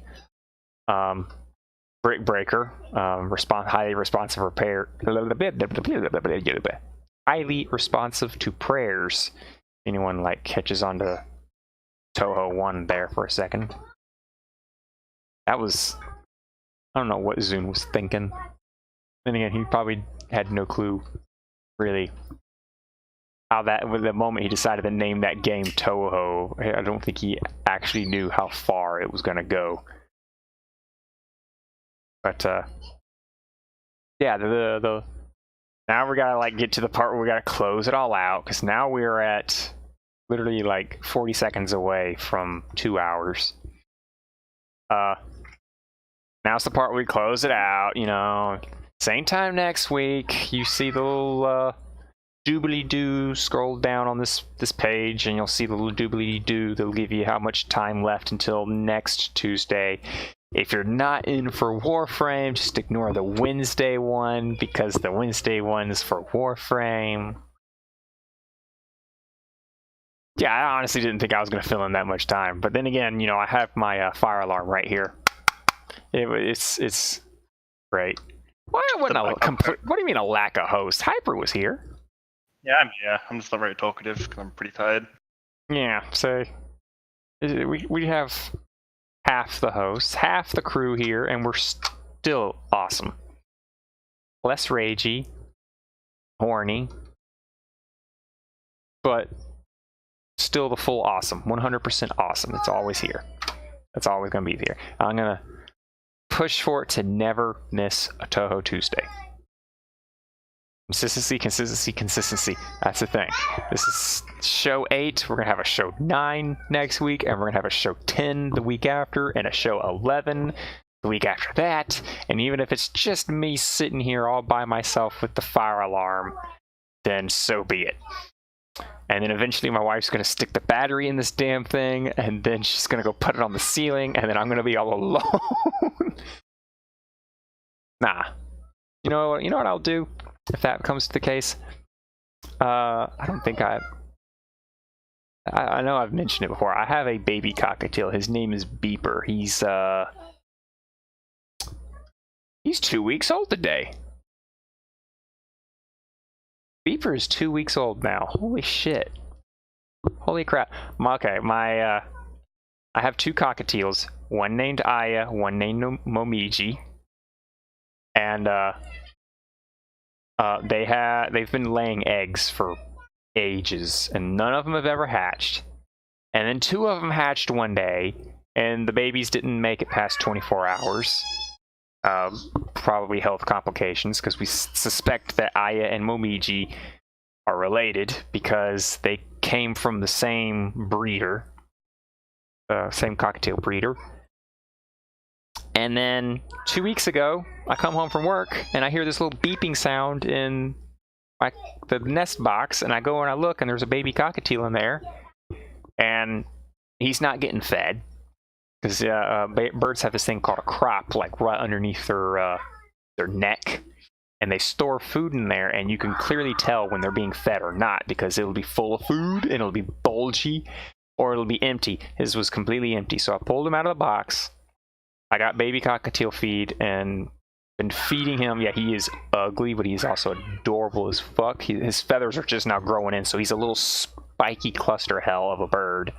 Brick Breaker, highly responsive highly responsive to prayers. Anyone like catches on to Touhou 1 there for a second. That was, I don't know what Zune was thinking. Then again, he probably had no clue, really, how that, with the moment he decided to name that game Touhou, I don't think he actually knew how far it was going to go. But, yeah, now we gotta, like, get to the part where we gotta close it all out, because now we're at literally, like, 40 seconds away from 2 hours. Now's the part where we close it out, you know. Same time next week. You see the little doobly-doo scroll down on this page, and you'll see the little doobly-doo that'll give you how much time left until next Tuesday. If you're not in for Warframe, just ignore the Wednesday one, because the Wednesday one is for Warframe. Yeah, I honestly didn't think I was going to fill in that much time. But then again, you know, I have my fire alarm right here. It's great. Why wouldn't what do you mean a lack of host? Hyper was here. Yeah, I'm here. I'm just not very talkative because I'm pretty tired. Yeah, so we have half the hosts, half the crew here, and we're still awesome. Less ragey, horny, but still the full awesome. 100% awesome. It's always here. It's always going to be here. I'm going to push for it to never miss a Touhou Tuesday. Consistency, consistency, consistency. That's the thing. This is show 8. We're going to have a show 9 next week, and we're going to have a show 10 the week after, and a show 11 the week after that. And even if it's just me sitting here all by myself with the fire alarm, then so be it. And then eventually my wife's going to stick the battery in this damn thing, and then she's going to go put it on the ceiling, and then I'm going to be all alone. Nah. You know what I'll do if that comes to the case? I don't think I know I've mentioned it before. I have a baby cockatiel. His name is Beeper. He's 2 weeks old today. Beeper is 2 weeks old now. Holy shit. Holy crap. Okay, I have 2 cockatiels. One named Aya, one named Momiji. And they've been laying eggs for ages, and none of them have ever hatched. And then 2 of them hatched one day, and the babies didn't make it past 24 hours. Probably health complications, because we suspect that Aya and Momiji are related because they came from the same breeder, same cockatiel breeder. And then 2 weeks ago, I come home from work and I hear this little beeping sound in the nest box, and I go and I look, and there's a baby cockatiel in there, and he's not getting fed because birds have this thing called a crop, like right underneath their neck, and they store food in there, and you can clearly tell when they're being fed or not because it'll be full of food and it'll be bulgy, or it'll be empty. His was completely empty, so I pulled him out of the box. I got baby cockatiel feed and been feeding him. Yeah, he is ugly, but he's also adorable as fuck. His feathers are just now growing in, so he's a little spiky cluster hell of a bird.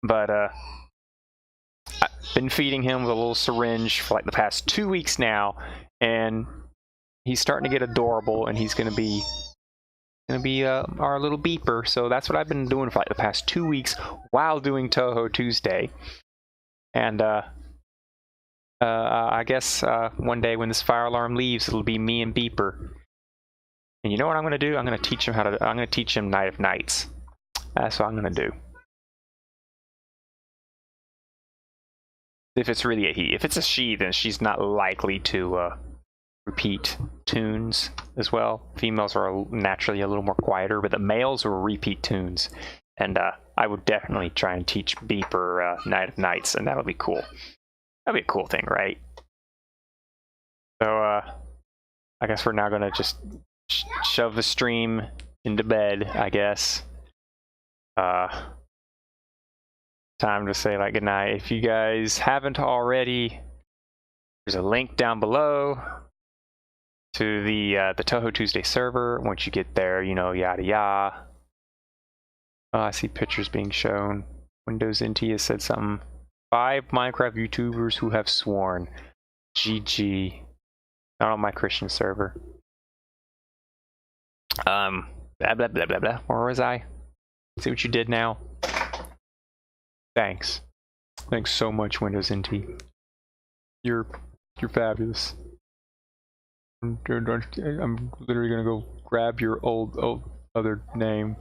But I've been feeding him with a little syringe for like the past 2 weeks now, and he's starting to get adorable, and he's gonna be our little beeper. So that's what I've been doing for like the past 2 weeks while doing Touhou Tuesday. And I guess one day when this fire alarm leaves, it'll be me and Beeper. And you know what I'm gonna do? I'm gonna teach him I'm gonna teach him Night of Nights. That's what I'm gonna do. If it's really a he. If it's a she, then she's not likely to repeat tunes as well. Females are naturally a little more quieter, but the males will repeat tunes. And I would definitely try and teach Beeper Night of Nights, and that'll be cool. That'd be a cool thing, right? So, I guess we're now gonna just shove the stream into bed, I guess. Time to say, like, goodnight. If you guys haven't already, there's a link down below to the Touhou Tuesday server. Once you get there, you know, yada yada. Oh, I see pictures being shown. Windows NT has said something. 5 Minecraft YouTubers who have sworn. GG. Not on my Christian server. Blah blah blah blah blah. Where was I? See what you did now? Thanks. Thanks so much, Windows NT. You're fabulous. I'm literally gonna go grab your old other name.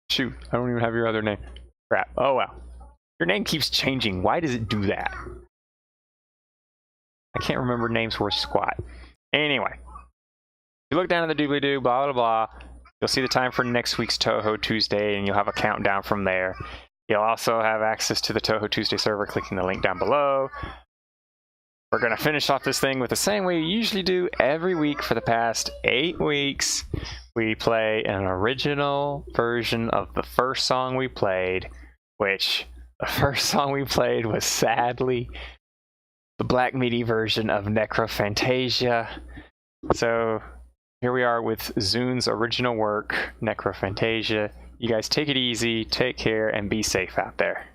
Shoot, I don't even have your other name. Crap. Oh well. Your name keeps changing. Why does it do that? I can't remember names worth squat. Anyway. You look down at the doobly-doo, blah blah blah. You'll see the time for next week's Touhou Tuesday, and you'll have a countdown from there. You'll also have access to the Touhou Tuesday server clicking the link down below. We're going to finish off this thing with the same way we usually do every week for the past 8 weeks. We play an original version of the first song we played, which the first song we played was sadly the Black MIDI version of Necrophantasia. So here we are with Zun's original work, Necrophantasia. You guys take it easy, take care, and be safe out there.